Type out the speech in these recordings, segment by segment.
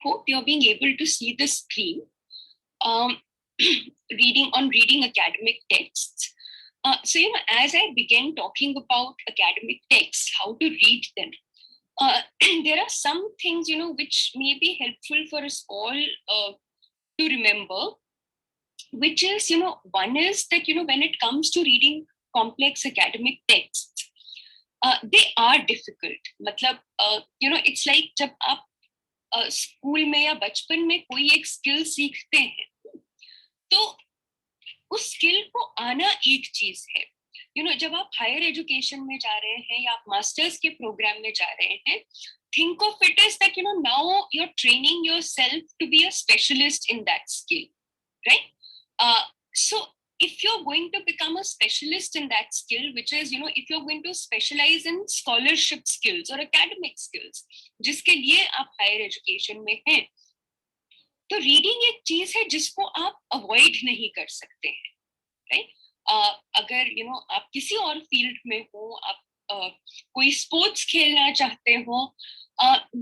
Hope you're being able to see the screen. Reading academic texts. So, as I began talking about academic texts, how to read them, there are some things, which may be helpful for us all to remember, which is, one is that, when it comes to reading complex academic texts, they are difficult. मतलब, it's like जब आप school में या बचपन में कोई एक skill सीखते हैं, तो उस स्किल को आना एक चीज है. जब आप हायर एजुकेशन में जा रहे हैं या आप मास्टर्स के प्रोग्राम में जा रहे हैं, think of it as that now you're training yourself to be a specialist in that skill, right? So if you're going to become a specialist in that skill, which is if you're going to specialize in scholarship skills or academic skills, जिसके लिए आप higher education में हैं, तो reading एक चीज है जिसको आप अवॉइड नहीं कर सकते हैं, राइट? अगर आप किसी और फील्ड में हो, आप कोई स्पोर्ट्स खेलना चाहते हो,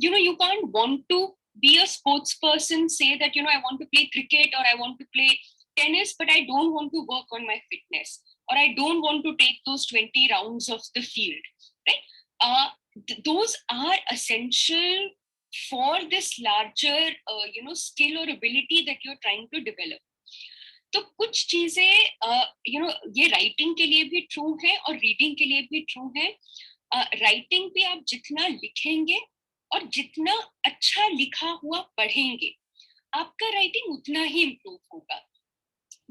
you can't want to be a sports person, say that I want to play cricket or I want to play tennis, but I don't want to work on my fitness, or I don't want to take those 20 rounds of the field, right? Those are essential for this larger skill or ability that you're trying to develop. तो कुछ चीजें ये writing के लिए भी true है और reading के लिए भी ट्रू है. राइटिंग पे आप जितना लिखेंगे और जितना अच्छा लिखा हुआ पढ़ेंगे, आपका राइटिंग उतना ही इम्प्रूव होगा.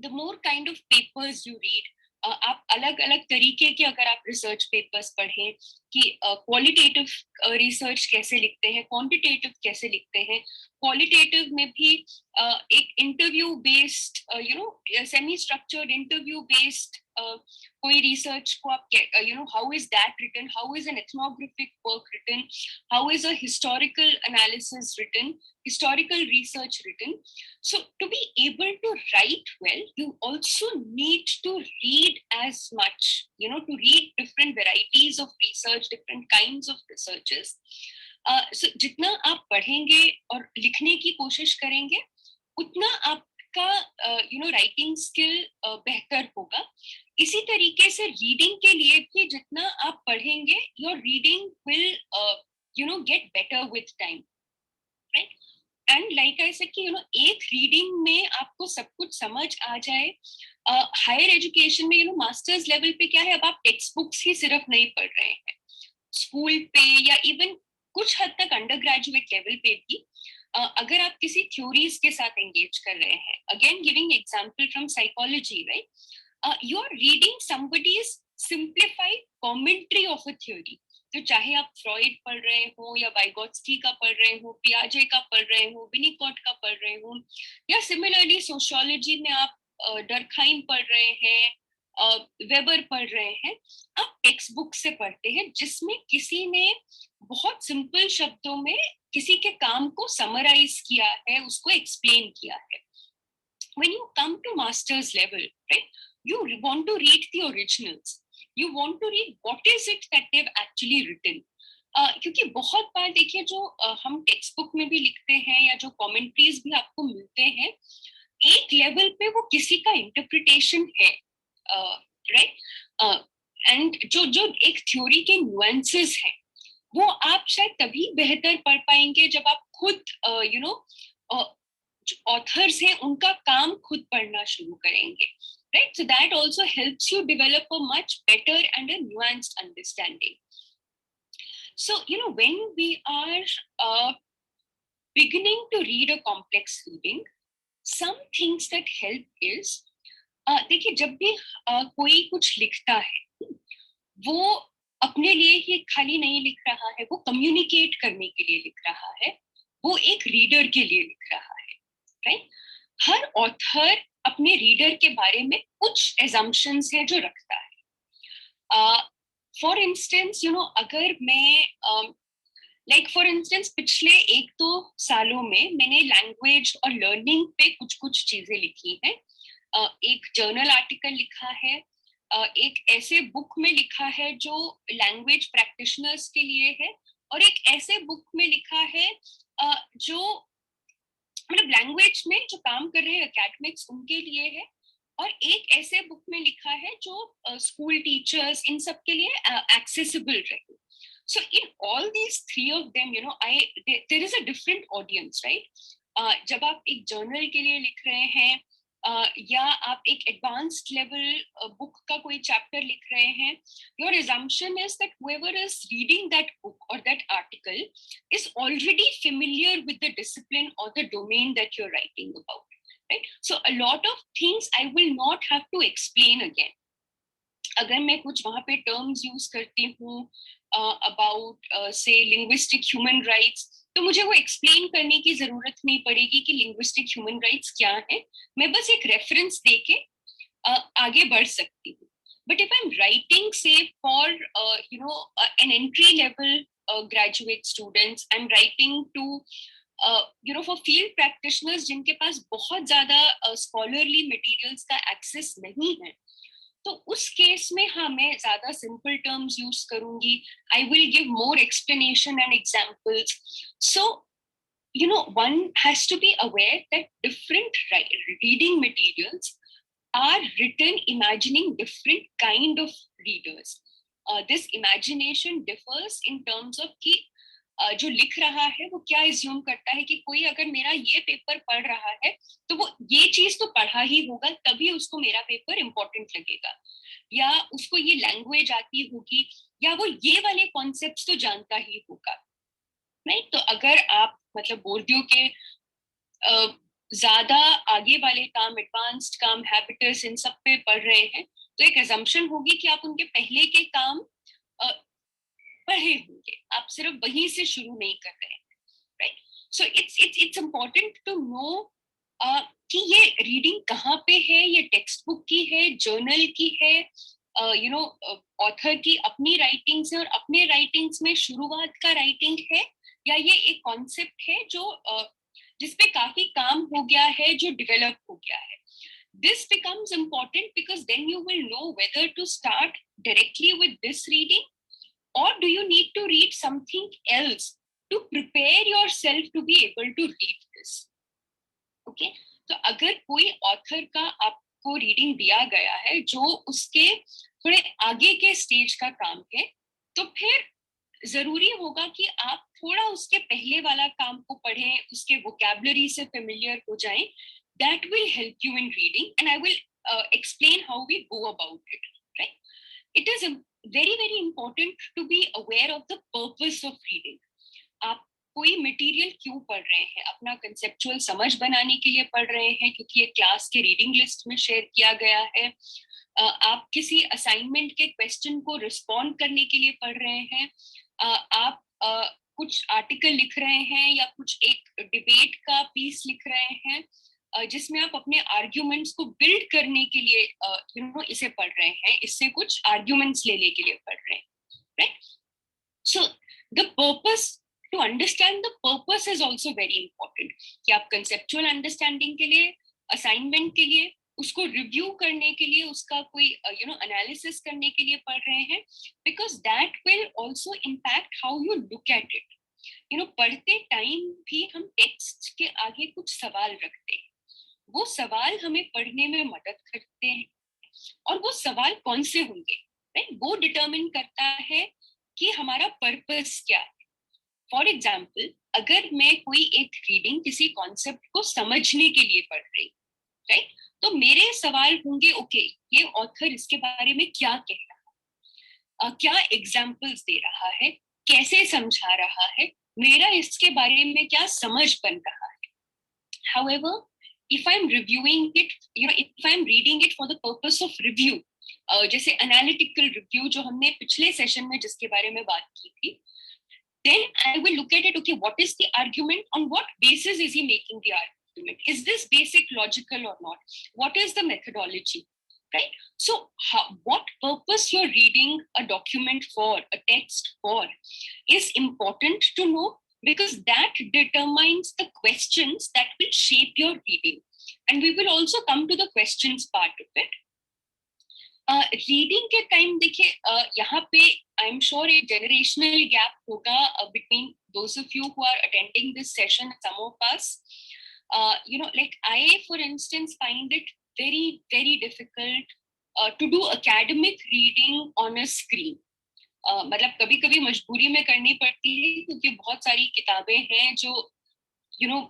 The more kind of papers you read, आप अलग अलग तरीके के अगर आप रिसर्च पेपर्स पढ़ें कि क्वालिटेटिव रिसर्च कैसे लिखते हैं, क्वांटिटेटिव कैसे लिखते हैं. क्वालिटेटिव में भी एक interview based semi structured interview based कोई रिसर्च को आप how is that written, how is an ethnographic work written, how is a historical analysis written, historical research written. So to be able to write well, you also need to read as much, to read different varieties of research, different kinds of researches. So जितना आप पढ़ेंगे और लिखने की कोशिश करेंगे, उतना आपका राइटिंग स्किल बेहतर होगा. इसी तरीके से रीडिंग के लिए भी जितना आप पढ़ेंगे, your reading will get better with time, right? And like I said कि एक रीडिंग में आपको सब कुछ समझ आ जाए. हायर एजुकेशन में मास्टर्स लेवल पे क्या है, अब आप टेक्स्ट बुक्स ही सिर्फ नहीं पढ़ रहे हैं. स्कूल पे या इवन कुछ हद तक अंडर ग्रेजुएट लेवल पे भी अगर आप किसी थ्योरीज के साथ एंगेज कर रहे हैं, again giving example from psychology, right, you are reading somebody's simplified commentary of a theory. तो चाहे आप फ्रॉइड पढ़ रहे हो या वाइगोत्स्की का पढ़ रहे हो, पियाजे का पढ़ रहे हो, विनीकोट का पढ़ रहे हो, या सिमिलरली सोशियोलॉजी में आप डर्कहाइम पढ़ रहे हैं, वेबर पढ़ रहे हैं, आप टेक्स्ट बुक से पढ़ते हैं जिसमें किसी ने बहुत सिंपल शब्दों में किसी के काम को समराइज किया है, उसको एक्सप्लेन किया है. When you come to master's level, right, you want to read the originals. You want to read what is it that they've actually written. क्योंकि बहुत बार देखिए जो हम टेक्स्ट बुक में भी लिखते हैं या जो कमेंट्रीज भी आपको मिलते हैं, एक लेवल पे वो किसी का इंटरप्रिटेशन है, राइट. एंड जो एक थ्योरी के नुएंसेस हैं, वो आप शायद तभी बेहतर पढ़ पाएंगे जब आप खुद ऑथर्स हैं उनका काम खुद पढ़ना शुरू करेंगे. Right? So that also helps you develop a much better and a nuanced understanding. So, when we are beginning to read a complex reading, some things that help is, देखिए जब भी कोई कुछ लिखता है, वो अपने लिए ही खाली नहीं लिख रहा है, वो कम्युनिकेट करने के लिए लिख रहा है, वो एक रीडर के लिए लिख रहा है, राइट? हर ऑथर अपने रीडर के बारे में कुछ एजम्पशंस हैं जो रखता है. फॉर इंस्टेंस अगर मैं फॉर इंस्टेंस पिछले 1-2 सालों में मैंने लैंग्वेज और लर्निंग पे कुछ चीजें लिखी हैं. एक जर्नल आर्टिकल लिखा है, एक ऐसे बुक में लिखा है जो लैंग्वेज प्रैक्टिशनर्स के लिए है, और एक ऐसे बुक में लिखा है जो मतलब लैंग्वेज में जो काम कर रहे हैं एकेडमिक्स उनके लिए है, और एक ऐसे बुक में लिखा है जो स्कूल टीचर्स इन सब के लिए एक्सेसिबल रहे. So in all these three of them, you know, there is a different audience, right? जब आप एक जर्नल के लिए लिख रहे हैं या आप एक एडवांस्ड लेवल बुक का कोई चैप्टर लिख रहे हैं, your assumption is that whoever is reading that book or that article is already familiar with the discipline or the domain that you're writing about, right? So a lot of things I will not have to explain again. अगर मैं कुछ वहाँ पे terms use करती हूँ about से linguistic human rights, तो मुझे वो एक्सप्लेन करने की जरूरत नहीं पड़ेगी कि लिंग्विस्टिक ह्यूमन राइट्स क्या है. मैं बस एक रेफरेंस देके आगे बढ़ सकती हूँ. But if I am writing say for you know an entry level graduate students, I am writing to you know for field practitioners जिनके पास बहुत ज्यादा स्कॉलरली मटेरियल्स का एक्सेस नहीं है, तो उस केस में हाँ मैं ज्यादा सिंपल टर्म्स यूज करूंगी. I will give more explanation and examples. So you know, one has to be aware that different reading materials are written imagining different kind of readers. This imagination differs in terms of कि जो लिख रहा है वो क्या assume करता है कि कोई अगर मेरा ये पेपर पढ़ रहा है तो वो ये चीज तो पढ़ा ही होगा, तभी उसको मेरा पेपर इंपॉर्टेंट लगेगा, या उसको ये लैंग्वेज आती होगी, या वो ये वाले कॉन्सेप्ट्स तो जानता ही होगा, राइट? तो अगर आप मतलब बोर्डियो के ज्यादा आगे वाले काम, एडवांस्ड काम, हैबिटस, इन सब पे पढ़ रहे हैं, तो एक अजम्पशन होगी कि आप उनके पहले के काम पढ़े होंगे, आप सिर्फ वहीं से शुरू नहीं कर रहे हैं, right? So it's important to know कि ये रीडिंग कहाँ पे है, ये टेक्स्ट बुक की है, जर्नल की है, यू नो ऑथर की अपनी राइटिंग्स है और अपने राइटिंग्स में शुरुआत का राइटिंग है, या ये एक कॉन्सेप्ट है जो जिसपे काफी काम हो गया है, जो डेवलप हो गया है. This becomes important because then you will know whether to start directly with this reading or do you need to read something else to prepare yourself to be able to read this. Okay? तो अगर कोई author का आपको reading दिया गया है जो उसके थोड़े आगे के स्टेज का काम है, तो फिर जरूरी होगा कि आप थोड़ा उसके पहले वाला काम को पढ़ें, उसके वोकैबुलरी से फेमिलियर हो जाएं. That will help you in reading, and I will explain how we go about it, right? It is very very important to be aware of the purpose of reading. आप कोई material क्यों पढ़ रहे हैं? अपना conceptual समझ बनाने के लिए पढ़ रहे हैं क्योंकि ये क्लास के रीडिंग लिस्ट में शेयर किया गया है? आप किसी असाइनमेंट के क्वेश्चन को रिस्पॉन्ड करने के लिए पढ़ रहे हैं? आप कुछ आर्टिकल लिख रहे हैं या कुछ एक डिबेट का पीस लिख रहे हैं जिसमें आप अपने आर्ग्यूमेंट्स को बिल्ड करने के लिए यू नो इसे पढ़ रहे हैं, इससे कुछ आर्ग्यूमेंट्स लेने के लिए पढ़ रहे हैं, right? So the purpose, to understand the purpose is also very important. कि आप कंसेप्चुअल अंडरस्टैंडिंग के लिए, असाइनमेंट के लिए, उसको रिव्यू करने के लिए, उसका कोई यू नो एनालिसिस करने के लिए पढ़ रहे हैं, because that will also impact how you look at it. You know पढ़ते टाइम भी हम टेक्स्ट के आगे कुछ सवाल रखते हैं, वो सवाल हमें पढ़ने में मदद करते हैं, और वो सवाल कौन से होंगे, राइट? वो डिटरमिन करता है कि हमारा पर्पस क्या है. फॉर एग्जाम्पल, अगर मैं कोई एक रीडिंग किसी कॉन्सेप्ट को समझने के लिए पढ़ रही, राइट, तो मेरे सवाल होंगे, ओके ये ऑथर इसके बारे में क्या कह रहा है, क्या एग्जाम्पल्स दे रहा है, कैसे समझा रहा है, मेरा इसके बारे में क्या समझ बन रहा है. However, if I'm reviewing it, you know, if I'm reading it for the purpose of review, जैसे analytical review जो हमने पिछले सेशन में जिसके बारे में बात की थी, then I will look at it, okay, what is the argument, on what basis is he making the argument, is this basic logical or not, what is the methodology, right? So what purpose you're reading a document for, a text for, is important to know, because that determines the questions that will shape your reading. And we will also come to the questions part of it. Reading के time देखिए, यहाँ पे I am sure एक generational gap होगा between those of you who are attending this session, some of us, like I for instance find it very difficult to do academic reading on a screen. मतलब कभी कभी मजबूरी में करनी पड़ती है क्योंकि बहुत सारी किताबें हैं जो you know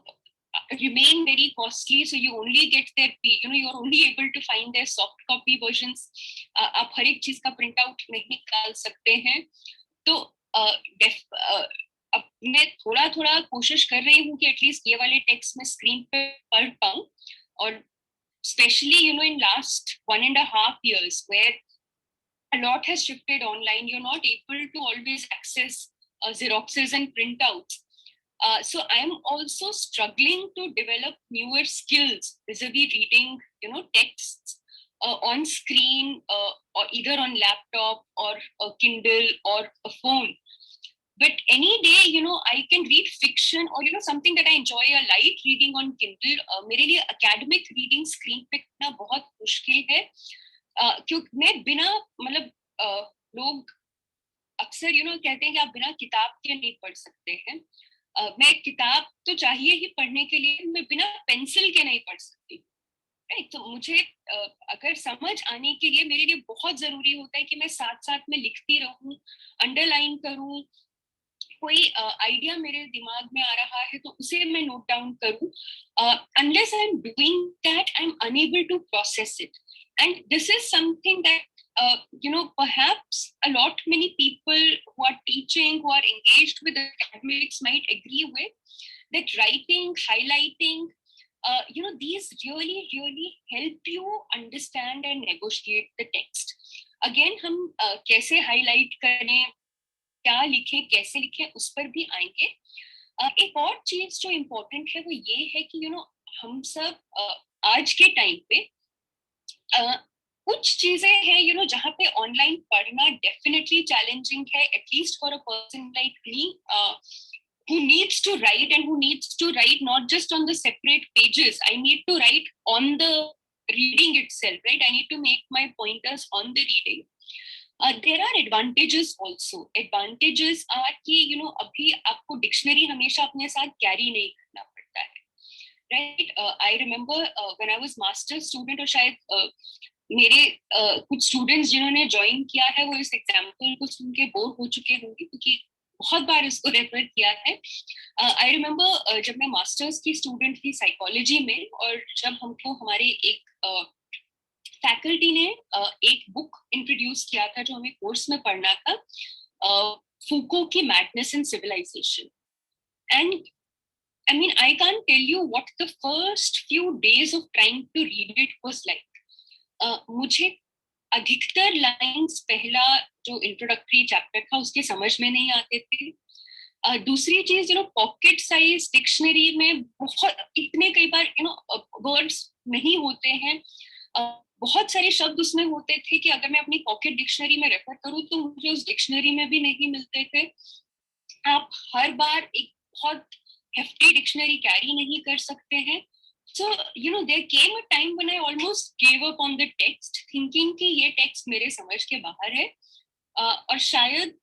remain very costly, so you only get their you're only able to find their soft copy versions. आप हर एक चीज का प्रिंट आउट नहीं निकाल सकते हैं, तो अब मैं थोड़ा थोड़ा कोशिश कर रही हूँ कि एटलीस्ट ये वाले टेक्स्ट में स्क्रीन पे पढ़ पाऊँ. और especially in last 1.5 years where a lot has shifted online, you're not able to always access xeroxes and printouts. So I'm also struggling to develop newer skills vis-a-vis reading, texts on screen, or either on laptop or a Kindle or a phone. But any day, I can read fiction or, something that I enjoy, a light reading on Kindle. मेरे लिए academic reading screen पे करना बहुत मुश्किल है, क्योंकि मैं बिना मतलब लोग अक्सर कहते हैं कि आप बिना किताब के नहीं पढ़ सकते हैं. मैं किताब तो चाहिए ही पढ़ने के लिए, मैं बिना पेंसिल के नहीं पढ़ सकती. राइट, तो मुझे अगर समझ आने के लिए मेरे लिए बहुत जरूरी होता है कि मैं साथ साथ में लिखती रहूं, अंडरलाइन करूं, कोई आइडिया मेरे दिमाग में आ रहा है तो उसे मैं नोट डाउन करूं. Unless I am doing that, I am unable to process it. And this is something that perhaps a lot many people who are teaching, who are engaged with academics might agree with, that writing, highlighting, these really help you understand and negotiate the text. Again, हम कैसे highlight करें, क्या लिखें, कैसे लिखें, उस पर भी आएंगे. एक और चीज जो इम्पोर्टेंट है वो ये है कि हम सब आज के टाइम पे कुछ चीजें हैं जहाँ पे ऑनलाइन पढ़ना डेफिनेटली चैलेंजिंग है, at least for a person like me who needs to write, and who needs to write not just on the separate pages. I need to write on the reading itself, right? I need to make my pointers on the reading. There are advantages also. Advantages are कि अभी आपको dictionary हमेशा अपने साथ carry नहीं करना पड़ता है, right? I remember when I was master student, और शायद मेरे कुछ स्टूडेंट्स जिन्होंने ज्वाइन किया है वो इस एग्जाम्पल को सुन के बोर हो चुके होंगे क्योंकि बहुत बार इसको रेफर किया है. आई रिमेम्बर जब मैं मास्टर्स की स्टूडेंट थी साइकोलॉजी में, और जब हमको हमारे एक फैकल्टी ने एक बुक इंट्रोड्यूस किया था जो हमें कोर्स में पढ़ना था, फूको की madness in civilization. And I mean, I can't tell you what the first few days of trying to read it was like. मुझे अधिकतर लाइंस पहला जो इंट्रोडक्टरी चैप्टर था उसके समझ में नहीं आते थे. दूसरी चीज पॉकेट साइज डिक्शनरी में बहुत इतने कई बार वर्ड्स नहीं होते हैं. बहुत सारे शब्द उसमें होते थे कि अगर मैं अपनी पॉकेट डिक्शनरी में रेफर करूँ तो मुझे उस डिक्शनरी में भी नहीं मिलते थे. आप हर बार एक बहुत hefty dictionary carry नहीं कर सकते हैं. So, there came a time when I almost gave up on the text, thinking कि ये text मेरे समझ के बाहर है, और शायद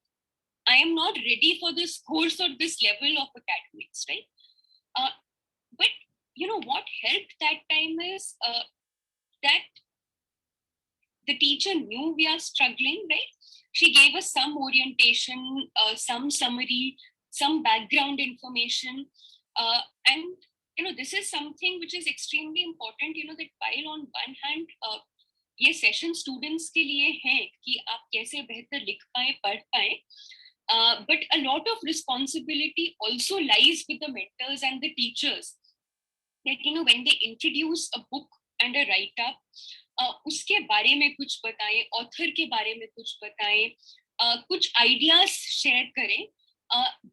I am not ready for this course or this level of academics, right? But what helped that time is that the teacher knew we are struggling, right? She gave us some orientation, some summary, some background information, and this is something which is extremely important, that while on one hand ये session students के लिए है कि आप कैसे बेहतर लिख पाए, पढ़ पाए, but a lot of responsibility also lies with the mentors and the teachers, that when they introduce a book and a write up, उसके बारे में कुछ बताएं, ऑथर के बारे में कुछ बताएं, कुछ आइडियाज शेयर करें,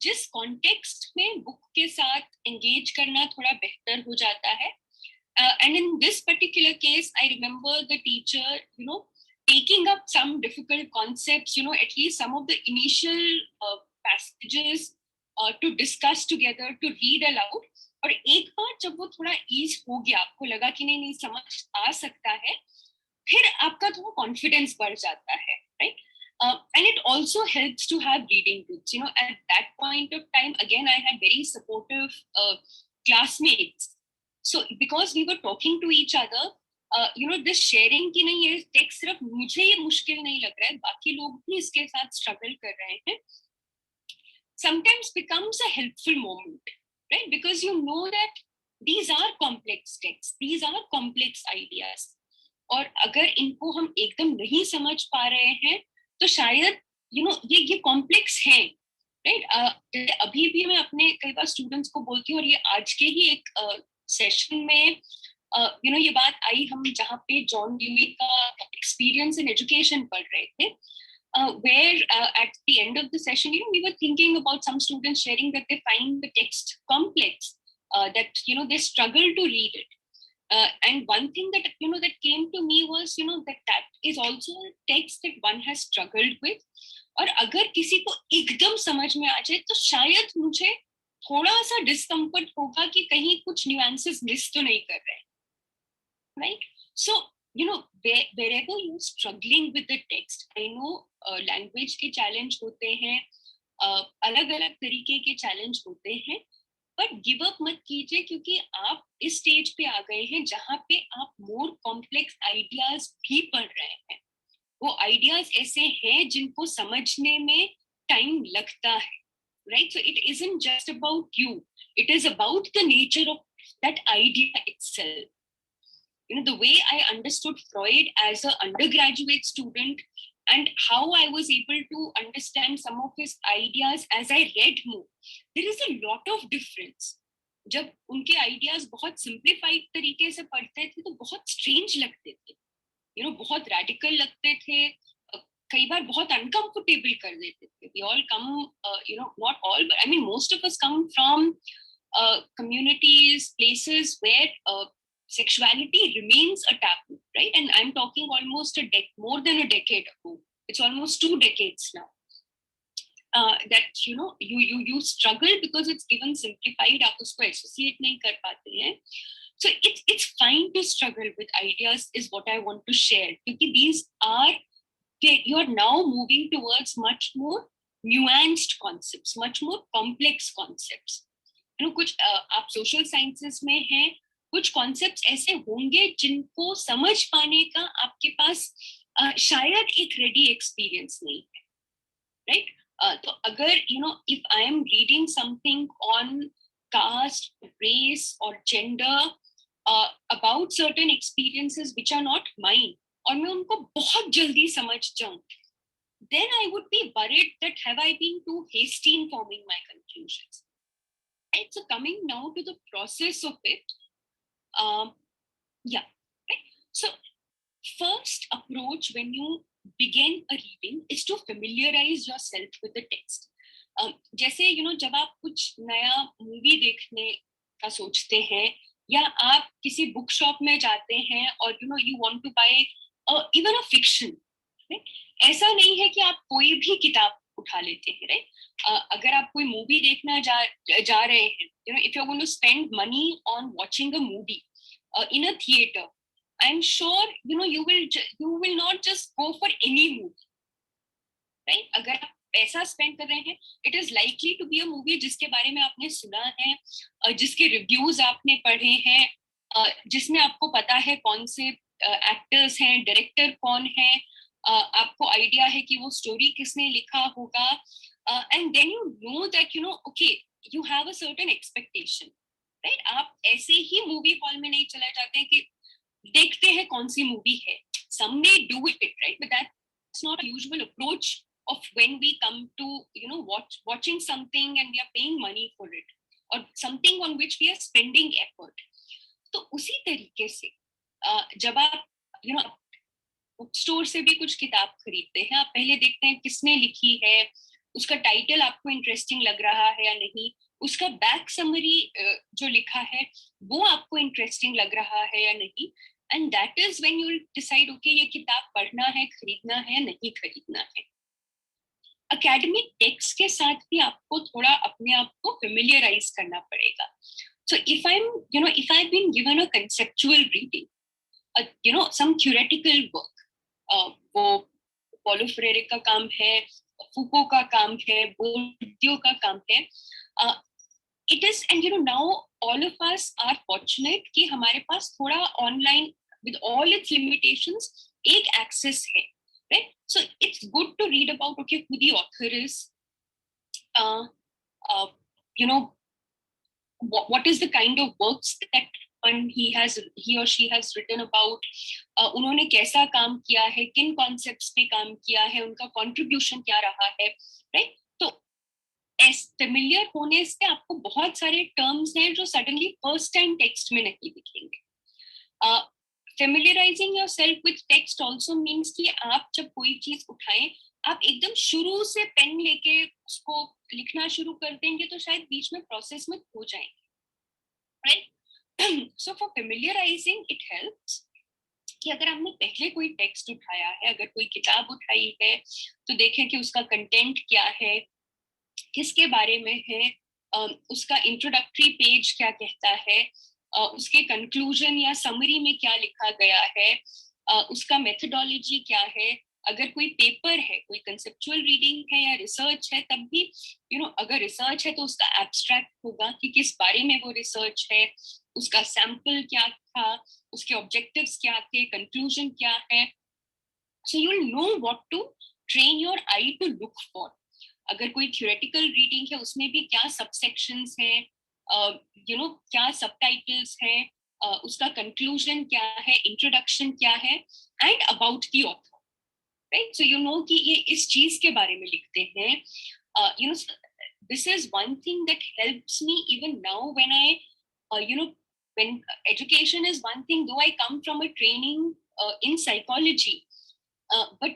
जिस कॉन्टेक्स्ट में बुक के साथ एंगेज करना थोड़ा बेहतर हो जाता है. And in this particular case, I remember the teacher, taking up some difficult concepts, at least some of the initial passages to discuss together, to read aloud. और एक बार जब वो थोड़ा ईज हो गया, आपको लगा कि नहीं समझ आ सकता है, फिर आपका थोड़ा कॉन्फिडेंस बढ़ जाता है, right? And it also helps to have reading groups. At that point of time, again, I had very supportive classmates. So because we were talking to each other, this sharing की नहीं है, text सिर्फ मुझे ये मुश्किल नहीं लग रहा है, बाकी लोग भी इसके साथ स्ट्रगल कर रहे हैं, sometimes becomes a helpful moment, right? Because you know that these are complex texts, these are complex ideas, और अगर इनको हम एकदम नहीं समझ पा रहे हैं तो शायद ये कॉम्प्लेक्स है, राइट? अभी भी मैं अपने कई बार स्टूडेंट्स को बोलती हूँ, और ये आज के ही एक सेशन में ये बात आई, हम जहाँ पे जॉन ड्यूई का एक्सपीरियंस इन एजुकेशन पढ़ रहे थे, where at the end of the session, we were thinking about some students sharing that they find the text complex, that they struggle to read it. And one thing that that came to me was that is also a text that one has struggled with. और अगर किसी को एकदम समझ में आ जाए तो शायद मुझे थोड़ा सा डिस्कम्फर्ट होगा कि कहीं कुछ न्यूएंसेस मिस तो नहीं कर रहे, right? So wherever you're struggling with the text, I know language के challenge होते हैं, अलग अलग तरीके के challenge होते हैं, बट गिव अप मत कीजिए, क्योंकि आप इस स्टेज पे आ गए हैं जहां पे आप मोर कॉम्प्लेक्स आइडियाज भी पढ़ रहे हैं. वो आइडियाज ऐसे हैं जिनको समझने में टाइम लगता है, right? So it isn't just about you, it is about the nature of that idea itself. The way I understood Freud as an undergraduate student and how I was able to understand some of his ideas as I read more, there is a lot of difference. जब उनके ideas बहुत simplified तरीके से पढ़ते थे तो बहुत strange लगते थे, बहुत रेडिकल लगते थे, कई बार बहुत अनकंफर्टेबल कर देते थे. We all come, not all, but I mean most of us come from communities, places where sexuality remains a taboo, right? And I'm talking almost more than a decade ago. It's almost 2 decades now. That you struggle because it's given simplified, आप उसको associate नहीं कर पाते हैं. So it's fine to struggle with ideas, is what I want to share, because these are, you are now moving towards much more nuanced concepts, much more complex concepts. कुछ आप social sciences में हैं, कुछ concepts ऐसे होंगे जिनको समझ पाने का आपके पास शायद एक रेडी एक्सपीरियंस नहीं है, राइट? तो अगर if I am reading something on caste, race और gender, about certain experiences which are not mine, और मैं उनको बहुत जल्दी समझ जाऊं, then I would be worried that have I been too hasty in forming my conclusions, right? So coming now to the process of it, right? So first approach when you begin a reading is to familiarize yourself with the text. जैसे जब आप कुछ नया movie देखने का सोचते हैं, या आप किसी बुक शॉप में जाते हैं और you want to buy even a fiction, right? ऐसा नहीं है कि आप कोई भी किताब उठा लेते हैं, right? अगर आप कोई मूवी देखना जा रहे हैं, if you're going to spend money on watching a movie in a theater, I'm sure you will not just go for any movie, right? अगर आप पैसा स्पेंड कर रहे हैं, it is likely to be a movie जिसके बारे में आपने सुना है, जिसके रिव्यूज आपने पढ़े हैं, जिसमें आपको पता है कौन से एक्टर्स हैं, डायरेक्टर कौन है, आपको आइडिया है कि वो स्टोरी किसने लिखा होगा, and then you know that okay, you have a certain expectation, right? आप ऐसे ही मूवी हॉल में नहीं चले जाते हैं कि देखते हैं कौन सी मूवी है. Some may do it, right? But that's not a usual approach of when we come to watching something and we are paying money for it, or something on which we are spending effort. तो उसी तरीके से जब आप book store से भी कुछ किताब खरीदते हैं, आप पहले देखते हैं किसने लिखी है, उसका टाइटल आपको इंटरेस्टिंग लग रहा है या नहीं, उसका बैक समरी जो लिखा है वो आपको इंटरेस्टिंग लग रहा है या नहीं, and that is when you decide okay ये किताब पढ़ना है, खरीदना है, नहीं खरीदना है. एकेडमिक टेक्स्ट के साथ भी आपको थोड़ा अपने आप को फेमिलियराइज करना पड़ेगा. So if I've been given a conceptual reading, some theoretical work. वो पॉलो फ्रेरे का काम है, फूको का काम है, बोर्डियो का काम है. It is, and now all of us are fortunate कि हमारे पास थोड़ा online with all its limitations एक access है, right? So it's good to read about, okay, who the author is, what is the kind of works that he or she has written about, उन्होंने कैसा काम किया है, किन concepts पे काम किया है, उनका contribution क्या रहा है, right? तो familiar होने से आपको बहुत सारे terms हैं जो suddenly first time text में नहीं दिखेंगे. Familiarizing yourself with text also means कि आप जब कोई चीज उठाएं, आप एकदम शुरू से पेन लेके उसको लिखना शुरू कर देंगे तो शायद बीच में प्रोसेस में खो जाएंगे, right? So for familiarizing it helps कि अगर आपने पहले कोई टेक्स्ट उठाया है, अगर कोई किताब उठाई है, तो देखें कि उसका कंटेंट क्या है, किसके बारे में है, उसका इंट्रोडक्टरी पेज क्या कहता है, उसके कंक्लूजन या समरी में क्या लिखा गया है, उसका मेथोडोलॉजी क्या है. अगर कोई पेपर है, कोई कंसेप्चुअल रीडिंग है या रिसर्च है, तब भी अगर रिसर्च है तो उसका एब्स्ट्रैक्ट होगा कि किस बारे में वो रिसर्च है, उसका सैंपल क्या था, उसके ऑब्जेक्टिव्स क्या थे, कंक्लूजन क्या है. So you will know what to train your eye to look for. अगर कोई थियोरेटिकल रीडिंग है, उसमें भी क्या सबसेक्शंस हैं, क्या सबटाइटल्स हैं, उसका कंक्लूजन क्या है, इंट्रोडक्शन क्या है, and about the author, right? So कि ये इस चीज के बारे में लिखते हैं. This is one thing that helps me even now when when education is one thing, though I come from a training in psychology, but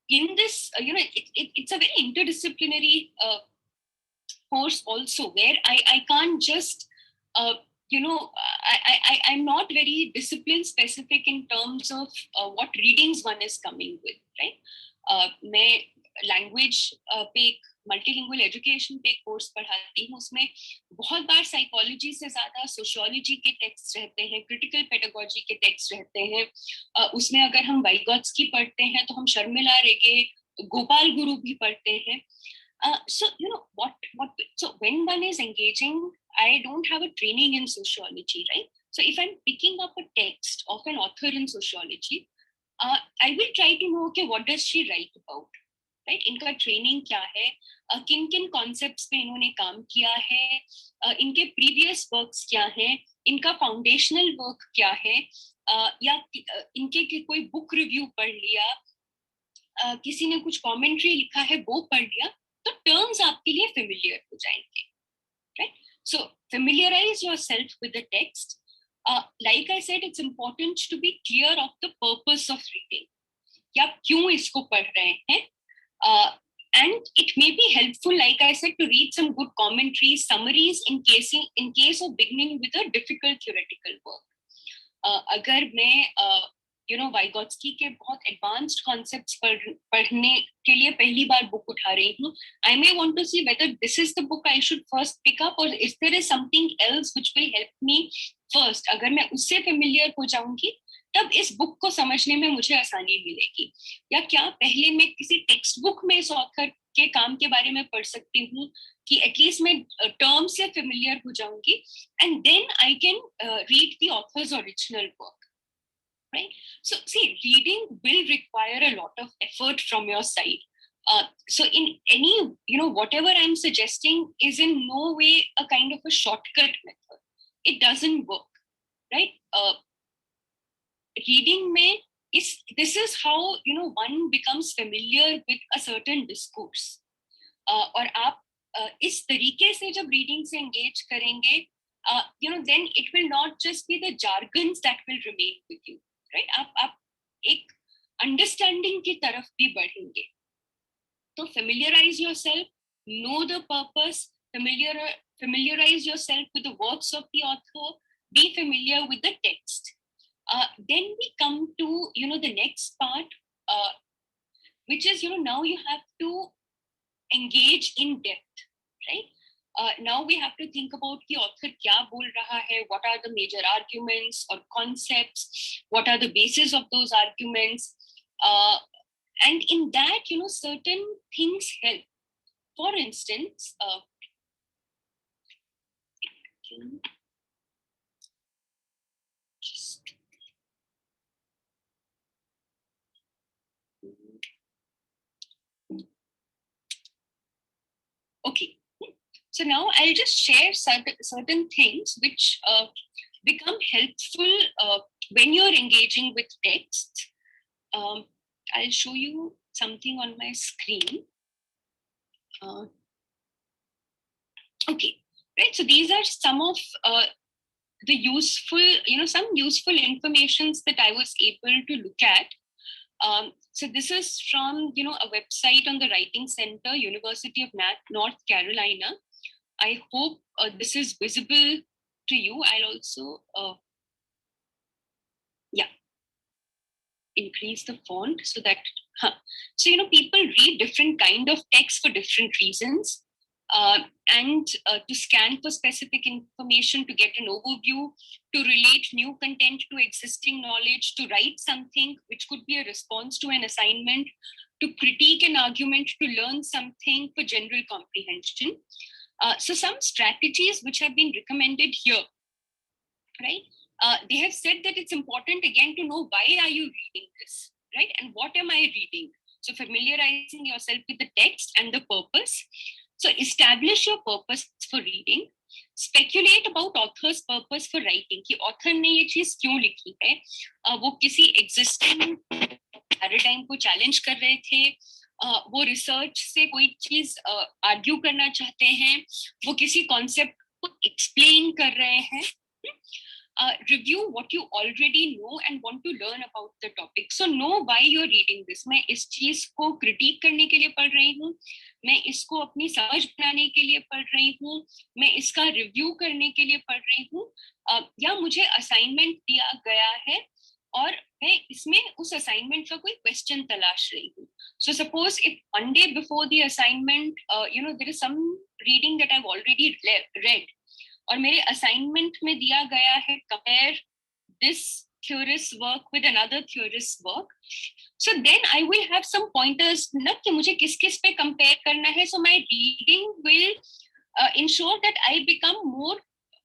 in this, it's a very interdisciplinary course also, where I can't just I'm not very discipline specific in terms of what readings one is coming with, right? मैं language पे एक multilingual education पे course पढ़ाती हूँ. उसमें बहुत बार psychology से ज्यादा सोशियोलॉजी के टेक्स्ट रहते हैं, क्रिटिकल पेडागोजी के टेक्स्ट रहते हैं. उसमें अगर हम वाइगोत्स्की पढ़ते हैं तो हम शर्मिला रेगे, गोपाल गुरु भी पढ़ते हैं. So so when one is engaging, I don't have a training in sociology, right? So if I'm picking up a text of an author in sociology, I will try to know, okay, what does she write about, right? इनका training क्या है, किन किन concepts पे इन्होंने काम किया है, इनके प्रीवियस वर्क्स क्या हैं, इनका फाउंडेशनल वर्क क्या है, या इनके कोई बुक रिव्यू पढ़ लिया, किसी ने कुछ कमेंट्री लिखा है वो पढ़ लिया, तो टर्म्स आपके लिए फेमिलियर हो जाएंगे, right? So familiarize yourself with the text. Like I said, it's important to be clear of the purpose of reading. कि आप क्यों इसको पढ़ रहे हैं, and it may be helpful, like I said, to read some good commentaries, summaries in case of beginning with a difficult theoretical work. अगर मैं Vygotsky के बहुत एडवांस्ड कॉन्सेप्ट्स पढ़ने के लिए पहली बार बुक उठा रही हूँ, I may want to see whether this is the book I should first pick up, or if there is something else which will help me first. अगर मैं उससे फेमिलियर हो जाऊंगी, तब इस बुक को समझने में मुझे आसानी मिलेगी. या क्या पहले मैं किसी टेक्स्ट बुक में इस ऑथर के काम के बारे में पढ़ सकती हूँ कि एटलीस्ट मैं टर्म से फेमिलियर हो जाऊंगी, and then I can read the author's original work, right? So see, reading will require a lot of effort from your side. So in any, whatever I'm suggesting is in no way a kind of a shortcut method. It doesn't work, right? Reading mein this is how one becomes familiar with a certain discourse. और आप इस तरीके से जब reading से engage करेंगे, then it will not just be the jargons that will remain with you, right? आप एक अंडरस्टैंडिंग की तरफ भी बढ़ेंगे. तो familiarize yourself, know the purpose, familiarize yourself with the works of the author, be familiar with the text. Then we come to the next part, which is now you have to engage in depth, right? Now we have to think about कि author क्या बोल रहा है, what are the major arguments or concepts, what are the bases of those arguments, and in that, certain things help. For instance, okay. So now I'll just share certain things which become helpful when you're engaging with text. I'll show you something on my screen. Okay, right. So these are some of the useful, some useful informations that I was able to look at. So this is from, a website on the Writing Center, University of North Carolina. I hope this is visible to you. I'll also, increase the font so that, so, people read different kind of text for different reasons. And to scan for specific information, to get an overview, to relate new content to existing knowledge, to write something which could be a response to an assignment, to critique an argument, to learn something for general comprehension. So some strategies which have been recommended here, right? They have said that it's important again to know why are you reading this, right? And what am I reading? So familiarizing yourself with the text and the purpose. So establish your purpose for reading. Speculate about author's purpose for writing. कि author ने ये चीज क्यों लिखी है? वो किसी existing paradigm को challenge कर रहे थे, वो research से कोई चीज argue करना चाहते हैं, वो किसी concept को explain कर रहे हैं. Review what you already know and want to learn about the topic. So know why you're reading this. मैं इस चीज को critique करने के लिए पढ़ रही हूँ, मैं इसको अपनी समझ बनाने के लिए पढ़ रही हूँ, मैं इसका review करने के लिए पढ़ रही हूँ, या मुझे assignment दिया गया है और मैं इसमें उस assignment का कोई question तलाश रही हूँ. So suppose if one day before the assignment, there is some reading that I've already read, और मेरे असाइनमेंट में दिया गया है compare this theorist's work with another theorist's work, so then I will have some pointers ना कि मुझे किस किस पे compare करना है. So my reading will ensure that I become more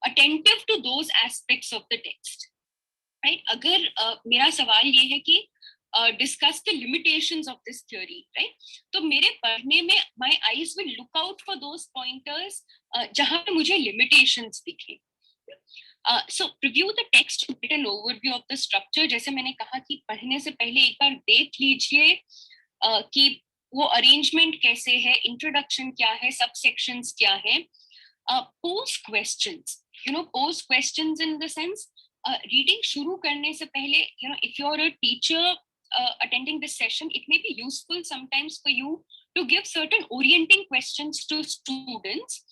attentive to those aspects of the text, right? अगर मेरा सवाल ये है कि discuss the limitations of this theory, right? तो मेरे पढ़ने में my eyes will look out for those pointers जहाँ पे मुझे limitations दिखे. So review the text to get an overview of the structure. जैसे मैंने कहा कि पढ़ने से पहले एक बार देख लीजिए कि वो arrangement कैसे है, introduction क्या है, subsections क्या है. Pose questions. Pose questions in the sense, reading शुरू करने से पहले, if you're a teacher attending this session, it may be useful sometimes for you to give certain orienting questions to students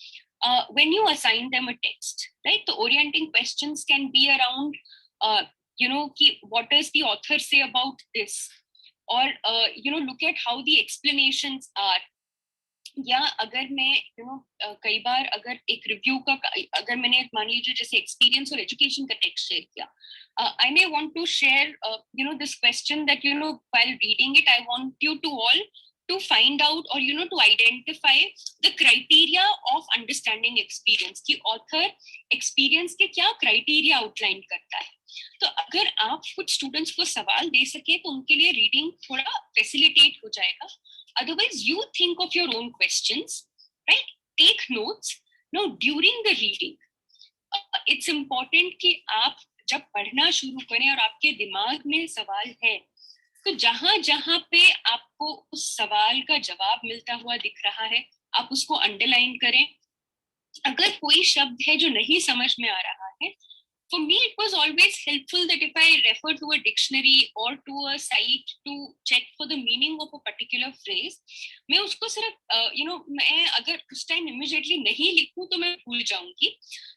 when you assign them a text, right? The orienting questions can be around, what does the author say about this? Or, look at how the explanations are. या अगर मैं कई बार अगर एक review का अगर मैंने मान लीजिए जैसे एक्सपीरियंस और एजुकेशन का टेक्स्ट शेयर किया, I may want to share this question that while reading it I want you to all to find out or to identify the criteria of understanding experience कि author experience के क्या criteria outline करता है. तो अगर आप कुछ students को सवाल दे सके तो उनके लिए रीडिंग थोड़ा फैसिलिटेट हो जाएगा. Otherwise, you think of your own questions, right? Take notes. Now, during the reading, it's important कि आप जब पढ़ना शुरू करें और आपके दिमाग में सवाल है, तो जहां जहां पे आपको उस सवाल का जवाब मिलता हुआ दिख रहा है, आप उसको अंडरलाइन करें. अगर कोई शब्द है जो नहीं समझ में आ रहा है, for me it was always helpful that if I refer to a dictionary or to a site to check for the meaning of a particular phrase, मैं उसको सिर्फ मैं अगर उस टाइम immediately नहीं लिखूं तो मैं भूल जाऊंगी.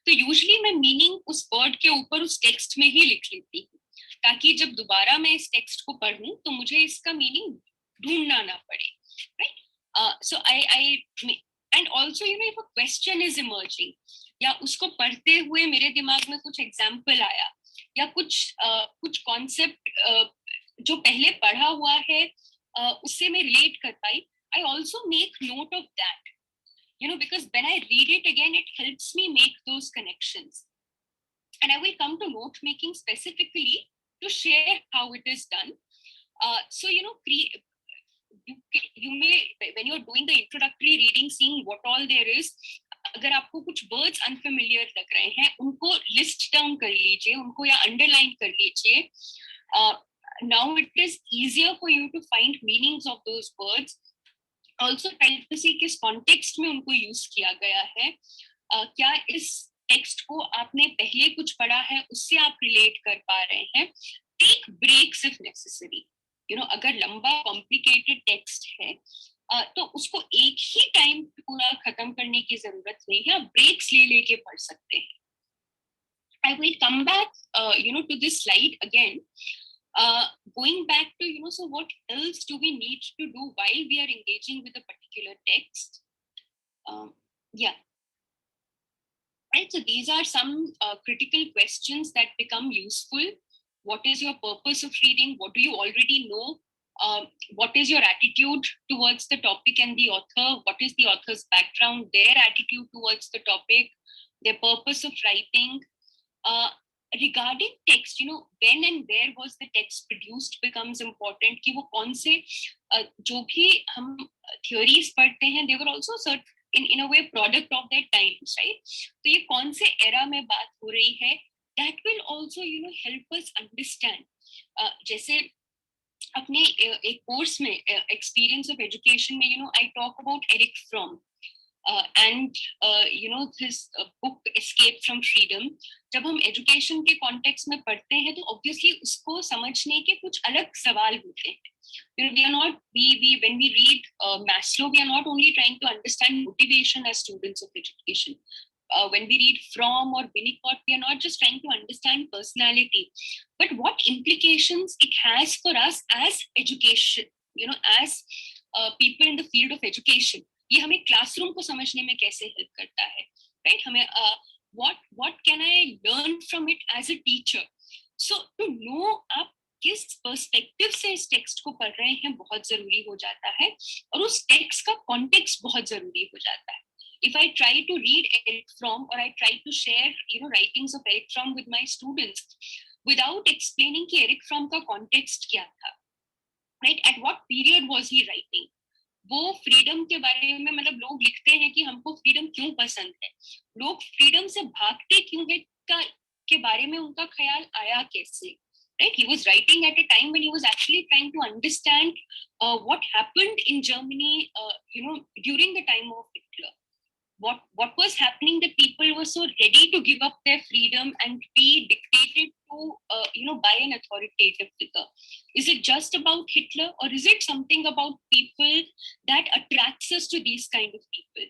तो usually मैं meaning उस word के ऊपर उस text में ही लिख लेती हूँ, ताकि जब दोबारा मैं इस text को पढूं तो मुझे इसका meaning ढूंढना ना पड़े, right? So I And also, if a question is emerging, या उसको पढ़ते हुए मेरे दिमाग में कुछ एग्जाम्पल आया, या कुछ कॉन्सेप्ट जो पहले पढ़ा हुआ है उससे मैं रिलेट कर पाई, I also make note of that, because when I read it again, it helps me make those connections. And I will come to note making specifically to share how it is done. So, you may, when you're doing the introductory reading, seeing what all there is, अगर आपको कुछ words unfamiliar लग रहे हैं, उनको list down कर लीजिए, उनको या अंडरलाइन कर लीजिए. Now it is easier for you to find meanings of those words. Also try to see किस कॉन्टेक्स्ट में उनको यूज किया गया है. क्या इस टेक्स्ट को आपने पहले कुछ पढ़ा है, उससे आप रिलेट कर पा रहे हैं. Take breaks if necessary. अगर लंबा कॉम्प्लिकेटेड टेक्स्ट है तो उसको एक ही टाइम पूरा खत्म करने की जरूरत नहीं है, ब्रेक्स ले लेके पढ़ सकते हैं. I will come back to this slide again, going back to so what else do we need to do while we are engaging with a particular text. Right, so these are some critical questions that become useful. What is your purpose of reading? What do you already know? What is your attitude towards the topic and the author? What is the author's background, their attitude towards the topic, their purpose of writing? Regarding text, when and where was the text produced becomes important. कि वो कौन से जो भी हम theories पढ़ते हैं, they were also in a way product of their times, right? तो ये कौन से era में बात हो रही है, that will also help us understand. जैसे अपने एक कोर्स में एक्सपीरियंस ऑफ एजुकेशन में I talk about Eric Fromm and his book Escape from Freedom. जब हम एजुकेशन के कॉन्टेक्स्ट में पढ़ते हैं तो ऑब्वियसली उसको समझने के कुछ अलग सवाल होते हैं. When we read Maslow, we are not only trying to understand motivation as students of education. When we read Fromm or Winnicott, we are not just trying to understand personality, but what implications it has for us as education, as people in the field of education. ये हमें classroom को समझने में कैसे help करता है, right? हमें what can I learn from it as a teacher? So to know आप किस पर्सपेक्टिव से इस टेक्स्ट को पढ़ रहे हैं बहुत जरूरी हो जाता है, और उस टेक्स्ट का कॉन्टेक्स्ट बहुत जरूरी हो जाता है. If I try to read Eric Fromm or I try to share writings of Eric Fromm with my students without explaining कि Eric Fromm का context क्या था, right? At what period was he writing? वो freedom के बारे में, मतलब लोग लिखते हैं कि हमको फ्रीडम क्यों पसंद है, लोग फ्रीडम से भागते क्यों है के बारे में उनका ख्याल आया कैसे, right? He was writing at a time when he was actually trying to understand what happened in Germany, during the time of Hitler. What was happening that people were so ready to give up their freedom and be dictated to by an authoritative figure. Is it just about Hitler, or is it something about people that attracts us to these kind of people,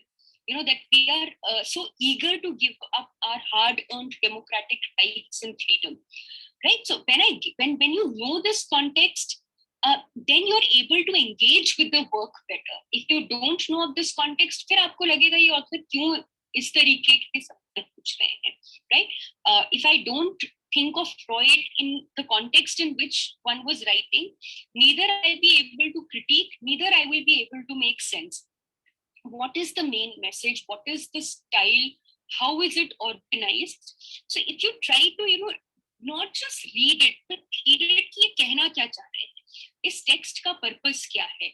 that we are so eager to give up our hard-earned democratic rights and freedom, right? So when you know this context, then you're able to engage with the work better. If you don't know of this context, फिर आपको लगेगा ये author क्यों इस तरीके के सवाल पूछ रहे हैं, right? If I don't think of Freud in the context in which one was writing, neither I'll be able to critique, neither I will be able to make sense. What is the main message? What is the style? How is it organized? So if you try to, not just read it, but read it कि ये कहना क्या चाह रहे हैं, इस text का purpose क्या है,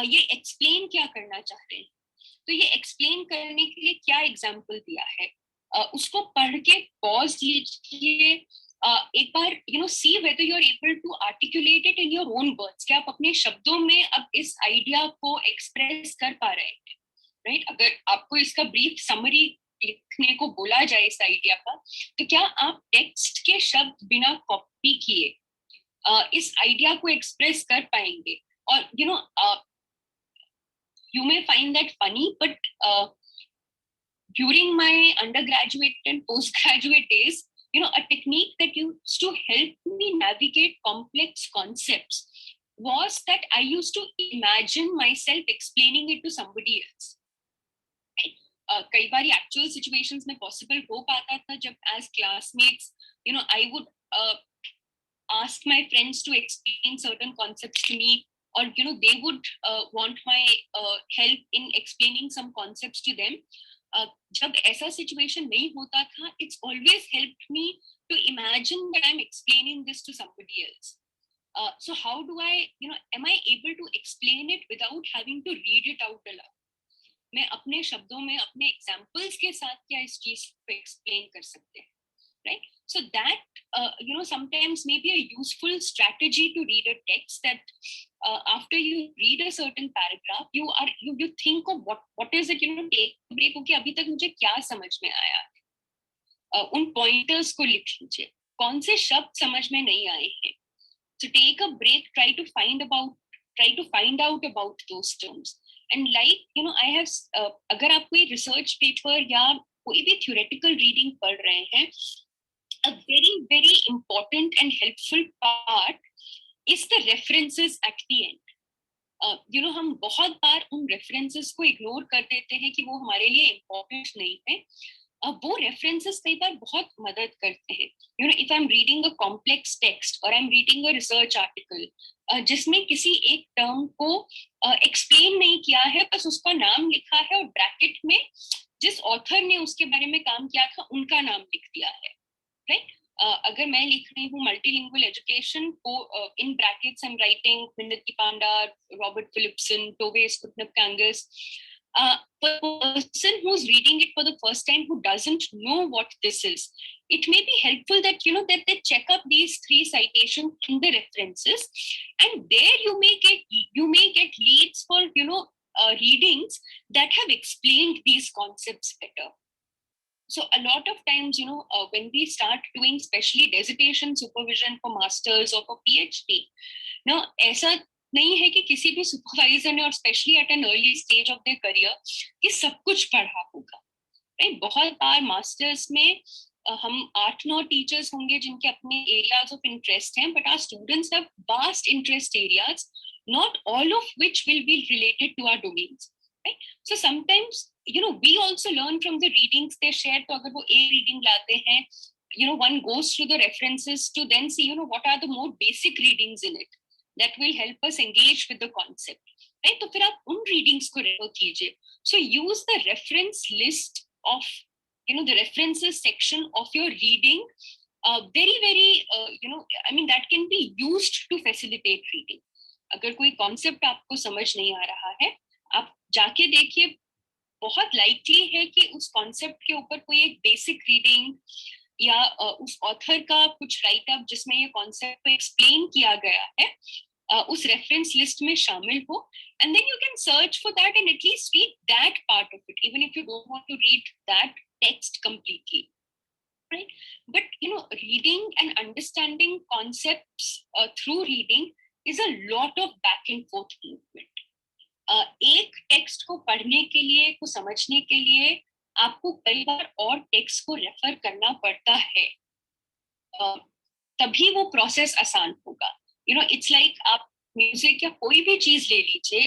ये एक्सप्लेन क्या करना चाह रहे हैं, तो ये एक्सप्लेन करने के लिए क्या एग्जाम्पल दिया है, उसको पढ़ के पॉज लीजिए, एक बार see whether you are able to articulate it in your own words, क्या आप अपने शब्दों में अब इस आइडिया को एक्सप्रेस कर पा रहे हैं, राइट? अगर आपको इसका ब्रीफ समरी लिखने को बोला जाए इस आइडिया का, तो क्या आप टेक्स्ट के शब्द बिना कॉपी किए इस आइडिया को एक्सप्रेस कर पाएंगे? और you may find that funny, but during my undergraduate and postgraduate days, a technique that used to help me navigate complex concepts was that I used to imagine myself explaining it to somebody else. कई बार actual situations में possible हो पाता था जब as classmates I would ask my friends to explain certain concepts to me, or they would want my help in explaining some concepts to them. जब ऐसा situation नहीं होता था, it's always helped me to imagine that I'm explaining this to somebody else. So how do I, am I able to explain it without having to read it out aloud? मैं अपने शब्दों में अपने examples के साथ क्या इस चीज को एक्सप्लेन कर सकते हैं, right? So that sometimes may be a useful strategy to read a text, that after you read a certain paragraph, you think of what is it, take a break, okay, अभी तक मुझे क्या समझ में आया है, उन pointers को लिख लीजिए, कौन से शब्द समझ में नहीं आए हैं. So take a break, try to find out about those terms. And like I have अगर आप कोई research paper या कोई भी theoretical reading पढ़ रहे हैं, a very very important and helpful part is the references at the end. हम बहुत बार उन references को ignore कर देते हैं कि वो हमारे लिए important नहीं है. वो references कई बार बहुत मदद करते हैं. If I'm reading a complex text or I'm reading a research article जिसमें किसी एक term को explain नहीं किया है, बस उसका नाम लिखा है और bracket में जिस author ने उसके बारे में काम किया था उनका नाम लिख दिया है, right? अगर मैं लिख रही हूँ मल्टीलिंगुअल एजुकेशन को, in brackets I am writing Minati Panda, Robert Phillipson, Tove Skutnabb-Kangas. Person who's reading it for the first time, who doesn't know what this is, it may be helpful that that they check up these 3 citations in the references, and there you may get leads for readings that have explained these concepts better. So a lot of times, when we start doing especially dissertation supervision for masters or for PhD, now ऐसा नहीं है कि किसी भी supervisor ने, और especially at an early stage of their career, कि सब कुछ पढ़ा होगा, right? बहुत बार masters में हम 8-9 teachers होंगे जिनके अपने areas of interest हैं, but our students have vast interest areas, not all of which will be related to our domains, right? So sometimes we also learn from the readings they share. तो अगर वो एक reading लाते हैं, one goes through the references to then see what are the more basic readings in it that will help us engage with the concept, right? तो फिर आप उन readings को refer कीजिए. So use the reference list of the references section of your reading very very that can be used to facilitate reading. अगर कोई concept आपको समझ नहीं आ रहा है, आप जाके देखिए, बहुत लाइकली है कि उस कॉन्सेप्ट के ऊपर कोई एक बेसिक रीडिंग या उस ऑथर का कुछ राइट अप जिसमें ये कॉन्सेप्ट को एक्सप्लेन किया गया है, उस रेफरेंस लिस्ट में शामिल हो, and then you can search for that and at least read that part of it, even if you don't want to read that text completely, right? But reading and understanding concepts through reading is a lot of back and forth movement. एक text को पढ़ने के लिए, को समझने के लिए आपको कई बार और टेक्स्ट को रेफर करना पड़ता है, तभी वो प्रोसेस आसान होगा. इट्स लाइक आप म्यूजिक या कोई भी चीज ले लीजिए,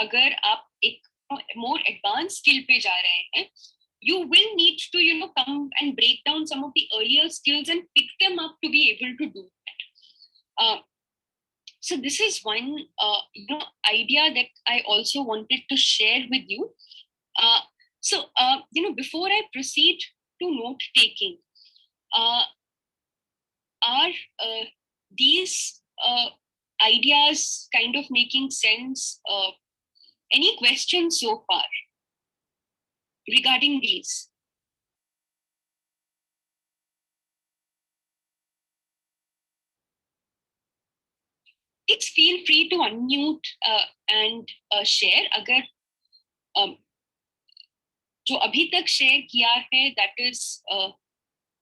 अगर आप एक मोर एडवांस स्किल पे जा रहे हैं, you will need to come and break down some of the earlier skills and pick them up to be able to do that. So this is one idea that I also wanted to share with you. So before I proceed to note taking, are these ideas kind of making sense? Any questions so far regarding these? Please feel free to unmute and share. अगर जो अभी तक share किया है, that is,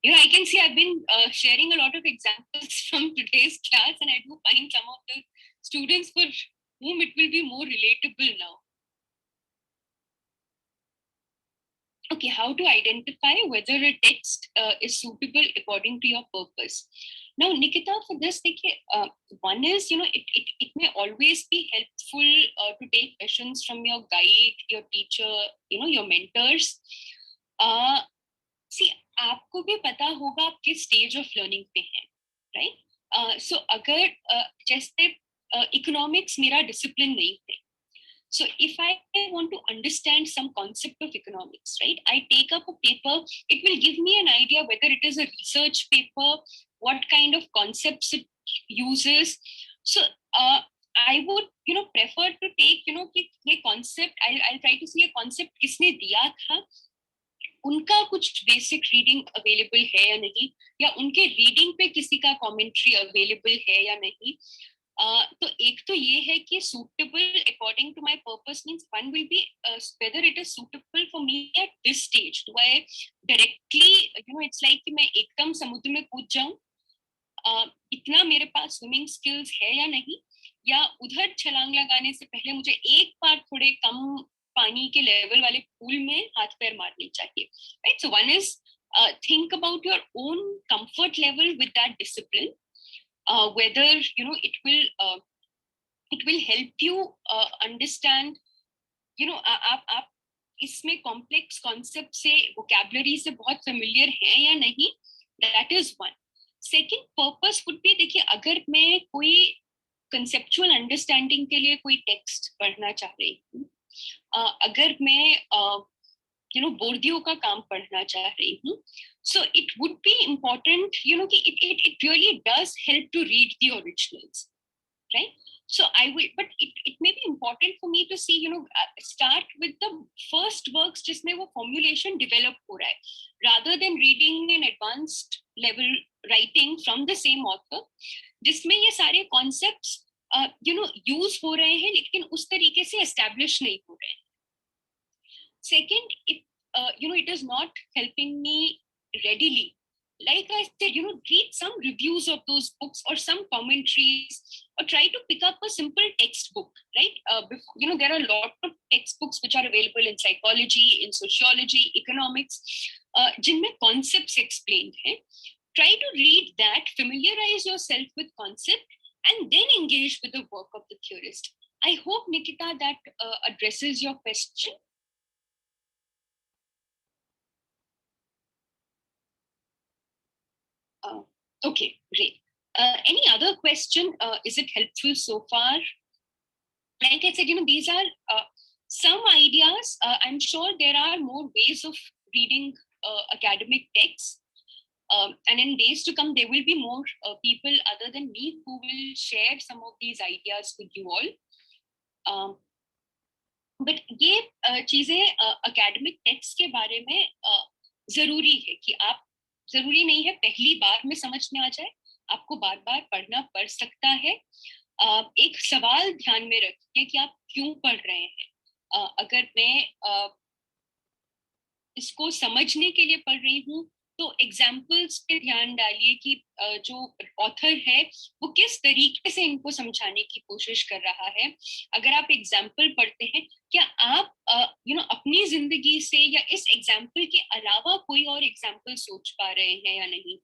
I can see I've been sharing a lot of examples from today's class, and I do find some of the students for whom it will be more relatable now. Okay, how to identify whether a text is suitable according to your purpose? Now, Nikita, for this, one is, it may always be helpful to take questions from your guide, your teacher, your mentors. See, आपको भी पता होगा आप किस stage of learning पे हैं, right? सो अगर जैसे इकोनॉमिक्स मेरा डिसिप्लिन नहीं है, so if I want to understand some concept of economics, right, I take up a paper. It will give me an idea whether it is a research paper, what kind of concepts it uses. So I would prefer to take कि ये concept, I'll try to see a concept किसने दिया था, उनका कुछ basic reading available है या नहीं, या उनके रीडिंग पे किसी का कमेंट्री अवेलेबल है या नहीं. तो एक तो ये है कि suitable according to my purpose means one will be whether it is suitable for me at this stage. Do I directly it's like कि मैं एकदम समुद्र में कूद जाऊं, इतना मेरे पास स्विमिंग स्किल्स है या नहीं, या उधर छलांग लगाने से पहले मुझे एक बार थोड़े कम पानी के लेवल वाले पूल में हाथ पैर मारने चाहिए, right? So one is think about your own comfort level with that discipline, whether it will help you understand, आप इसमें कॉम्प्लेक्स कॉन्सेप्ट से, वोकैबुलरी से बहुत फेमिलियर हैं या नहीं, that is one. Second purpose would be, देखिए अगर मैं कोई कंसेप्चुअल अंडरस्टैंडिंग के लिए कोई टेक्स्ट पढ़ना चाह रही हूँ, अगर मैं बोर्डियो का काम पढ़ना चाह रही हूँ, so it would be important कि it really does help to read the originals, right? So I will, but it may be important for me to see start with the first works जिसमें वो formulation develop हो रहा है, rather than reading an advanced level writing from the same author जिसमें ये सारे concepts use हो रहे हैं लेकिन उस तरीके से establish नहीं हो रहे हैं. Second, it is not helping me readily. Like I said, read some reviews of those books or some commentaries, or try to pick up a simple textbook, right? There are a lot of textbooks which are available in psychology, in sociology, economics, जिनमें concepts explained हैं. Try to read that, familiarize yourself with concept, and then engage with the work of the theorist. I hope, Nikita, that addresses your question. Okay, great. Any other question? Is it helpful so far? Like I said, these are some ideas. I'm sure there are more ways of reading academic texts. And in days to come, there will be more people other than me who will share some of these ideas with you all. But ये चीजें academic text के बारे में जरूरी है कि आप, जरूरी नहीं है पहली बार में समझ में आ जाए, आपको बार बार पढ़ना पड़ सकता है. एक सवाल ध्यान में रखिए कि आप क्यों पढ़ रहे हैं. अगर मैं इसको समझने के लिए पढ़ रही हूँ तो एग्जाम्पल्स पे ध्यान डालिए कि जो ऑथर है वो किस तरीके से इनको समझाने की कोशिश कर रहा है. अगर आप एग्जाम्पल पढ़ते हैं, क्या आप अपनी जिंदगी से या इस एग्जाम्पल के अलावा कोई और एग्जाम्पल सोच पा रहे हैं या नहीं.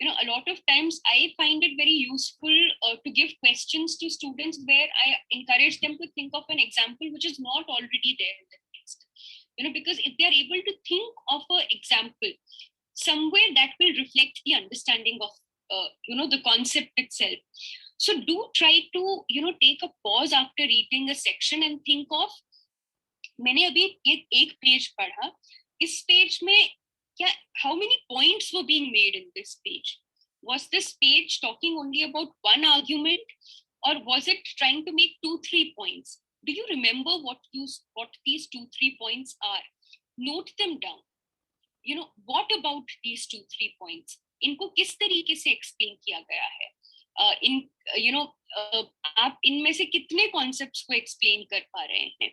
A lot of times I find it very useful to give questions to students where I encourage them to think of an example which is not already there in the text. Because if they are able to think of an example somewhere, that will reflect the understanding of the concept itself. So do try to take a pause after reading a section and think of, मैंने अभी ये एक page पढ़ा, इस page में क्या, how many points were being made in this page? Was this page talking only about one argument, or was it trying to make 2-3 points? Do you remember what these 2-3 points are? Note them down. What about these 2-3 points? इनको किस तरीके से explain किया गया है? आप इनमें से कितने concepts को explain कर पा रहे हैं?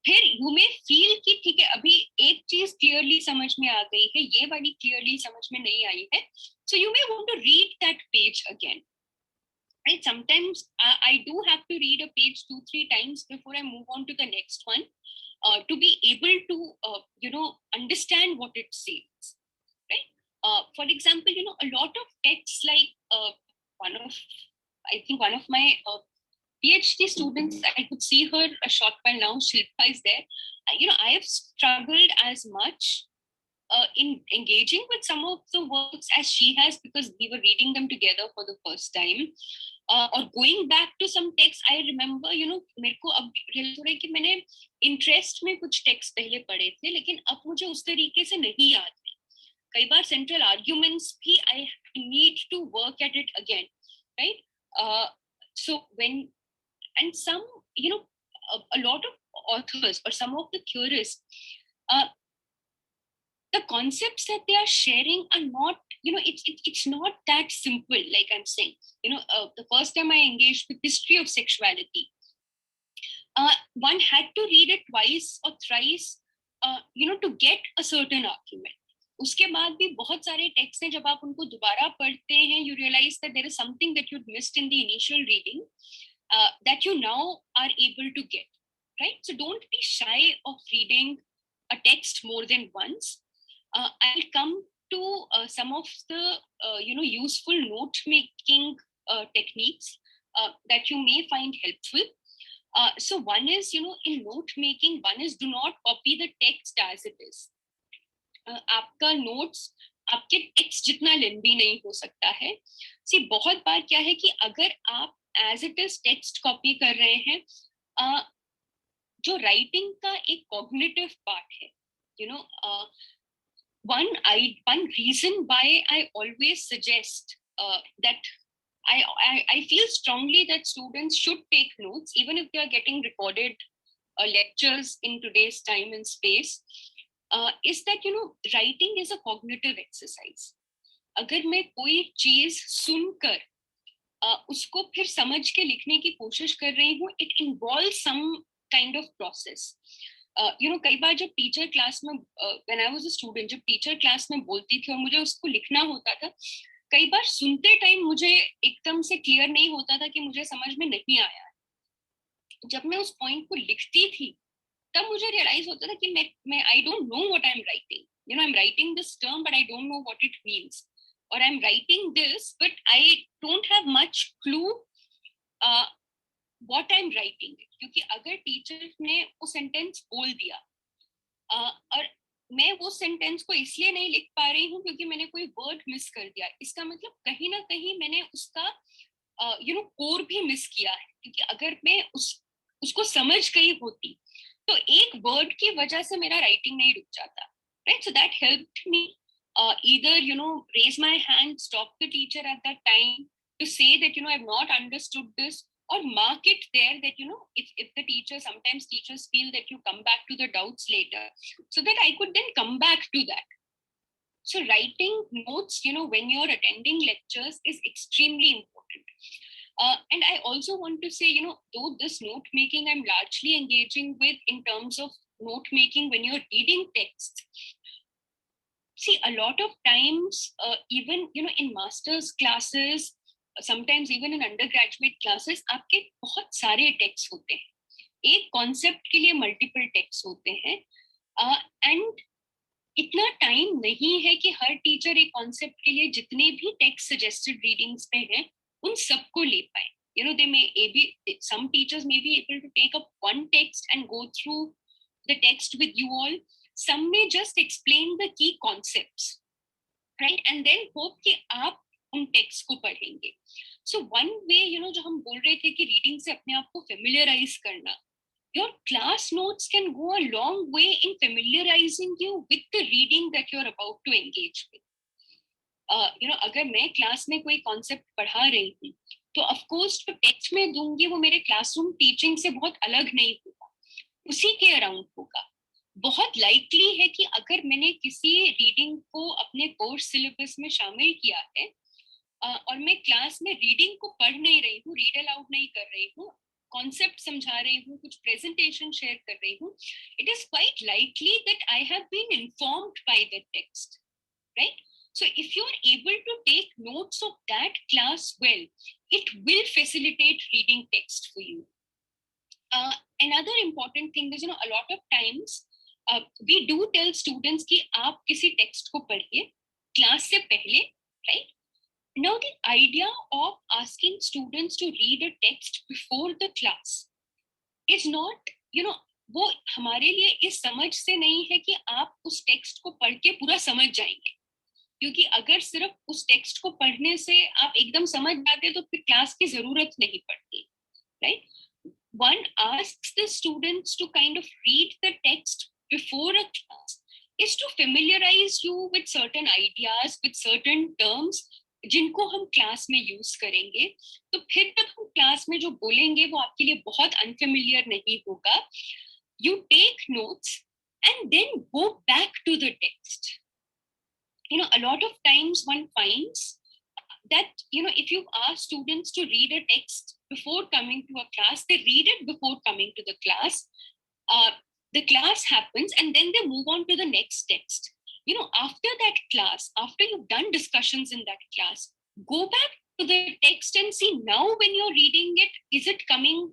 फिर you may feel कि ठीक है, अभी एक चीज clearly समझ में आ गई है, ये वाली clearly समझ में नहीं आई है. So you may want to read that page again. Right? Sometimes I do have to read a page 2-3 times before I move on to the next one. To be able to understand what it says, right? For example, a lot of texts like one of my PhD students, I could see her a short while now, Shilpa is there. I have struggled as much in engaging with some of the works as she has, because we were reading them together for the first time. और going back to some text, I remember, मेरे को अब realize हो रहा है कि मैंने interest में कुछ text पहले पढ़े थे, लेकिन अब मुझे उस तरीके से नहीं याद थे. कई बार central arguments भी I need to work at it again, right? So when, and some, a lot of authors or some of the theorists, the concepts that they are sharing are not, it's not that simple. Like I'm saying, the first time I engaged with history of sexuality, one had to read it twice or thrice, to get a certain argument. उसके बाद भी बहुत सारे text हैं, जब आप उनको दोबारा पढ़ते हैं, you realize that there is something that you'd missed in the initial reading, that you now are able to get, right? So don't be shy of reading a text more than once. I'll come to some of the useful note making techniques that you may find helpful. So one is, in note making, one is do not copy the text as it is. आपका notes आपके text जितना लेंदी नहीं हो सकता है. सी बहुत बार क्या है कि अगर आप as it is text copy कर रहे हैं, जो राइटिंग का एक कॉग्निटिव पार्ट है, one reason why I always suggest that I feel strongly that students should take notes, even if they are getting recorded lectures in today's time and space, is that, writing is a cognitive exercise. अगर मैं कोई चीज सुनकर उसको फिर समझ के लिखने की कोशिश कर रही हूँ, it involves some kind of process. कई बार जब टीचर क्लास में, when I was a student, जब टीचर क्लास में बोलती थी और मुझे उसको लिखना होता था, कई बार सुनते टाइम मुझे एकदम से क्लियर नहीं होता था कि मुझे समझ में नहीं आया. जब मैं उस पॉइंट को लिखती थी, तब मुझे रियलाइज होता था कि मैं I don't know what I'm writing. I'm writing this term, but I don't know what it means. Or I'm writing this, but I don't have much clue what I'm writing. क्योंकि अगर teacher ने वो sentence बोल दिया और मैं वो sentence को इसलिए नहीं लिख पा रही हूँ क्योंकि मैंने कोई वर्ड मिस कर दिया, इसका मतलब कहीं ना कहीं मैंने उसका कोर भी मिस किया है. क्योंकि अगर मैं उसको समझ गई होती तो एक वर्ड की वजह से मेरा राइटिंग नहीं रुक जाता, right? So that helped me either raise my hand, stop the teacher at that time to say that I've not understood this, or mark it there that if the teacher, sometimes teachers feel that you come back to the doubts later, so that I could then come back to that. So writing notes when you're attending lectures is extremely important. And I also want to say, though this note making I'm largely engaging with in terms of note making when you're reading texts, see, a lot of times, even in master's classes, sometimes even in undergraduate classes, आपके बहुत सारे text होते हैं. एक concept के लिए multiple text होते हैं, एंड इतना टाइम नहीं है कि हर टीचर एक कॉन्सेप्ट के लिए जितने भी टेक्स्ट सजेस्टेड रीडिंग्स पे हैं उन सबको ले पाए. Some teachers may be able to take up one text and go through the text with you all. Some may just explain the key concepts, right? And then hope कि आप उन text को पढ़ेंगे. So one way, जो हम बोल रहे थे कि रीडिंग से अपने आप को familiarize करना, your class notes can go a long way in familiarizing you with the reading that you're about to engage with. अगर मैं क्लास में कोई कॉन्सेप्ट पढ़ा रही हूँ तो ऑफ कोर्स जो टेक्स्ट में दूंगी वो मेरे क्लासरूम टीचिंग से बहुत अलग नहीं होगा, उसी के अराउंड होगा. बहुत लाइकली है कि अगर मैंने किसी रीडिंग को अपने कोर्स सिलेबस में शामिल किया है और मैं क्लास में रीडिंग को पढ़ नहीं रही हूँ, रीड अलाउड नहीं कर रही हूँ, कॉन्सेप्ट समझा रही हूँ, कुछ प्रेजेंटेशन शेयर कर रही हूँ, it is quite likely that I have been informed by the text, right? So if you are able to take notes of that class well, it will facilitate reading text for you. Another important thing is, a lot of times we do tell students कि आप किसी text को पढ़िए, class से पहले, right? Now the idea of asking students to read a text before the class is not, वो हमारे लिए इस समझ से नहीं है कि आप उस टेक्स्ट को पढ़ के पूरा समझ जाएंगे, क्योंकि अगर सिर्फ उस टेक्स्ट को पढ़ने से आप एकदम समझ जाते तो फिर क्लास की जरूरत नहीं पड़ती, right? One asks the students to kind of read the text before a class is to familiarize you with certain ideas, with certain terms जिनको हम क्लास में यूज करेंगे, तो फिर तक हम क्लास में जो बोलेंगे वो आपके लिए बहुत अनफेमिलियर नहीं होगा. You take notes and then go back to the text. A lot of times one finds that, if you ask students to read a text before coming to a class, they read it before coming to the class. The class happens and then they move on to the next text. After that class, after you've done discussions in that class, go back to the text and see now when you're reading it, is it coming,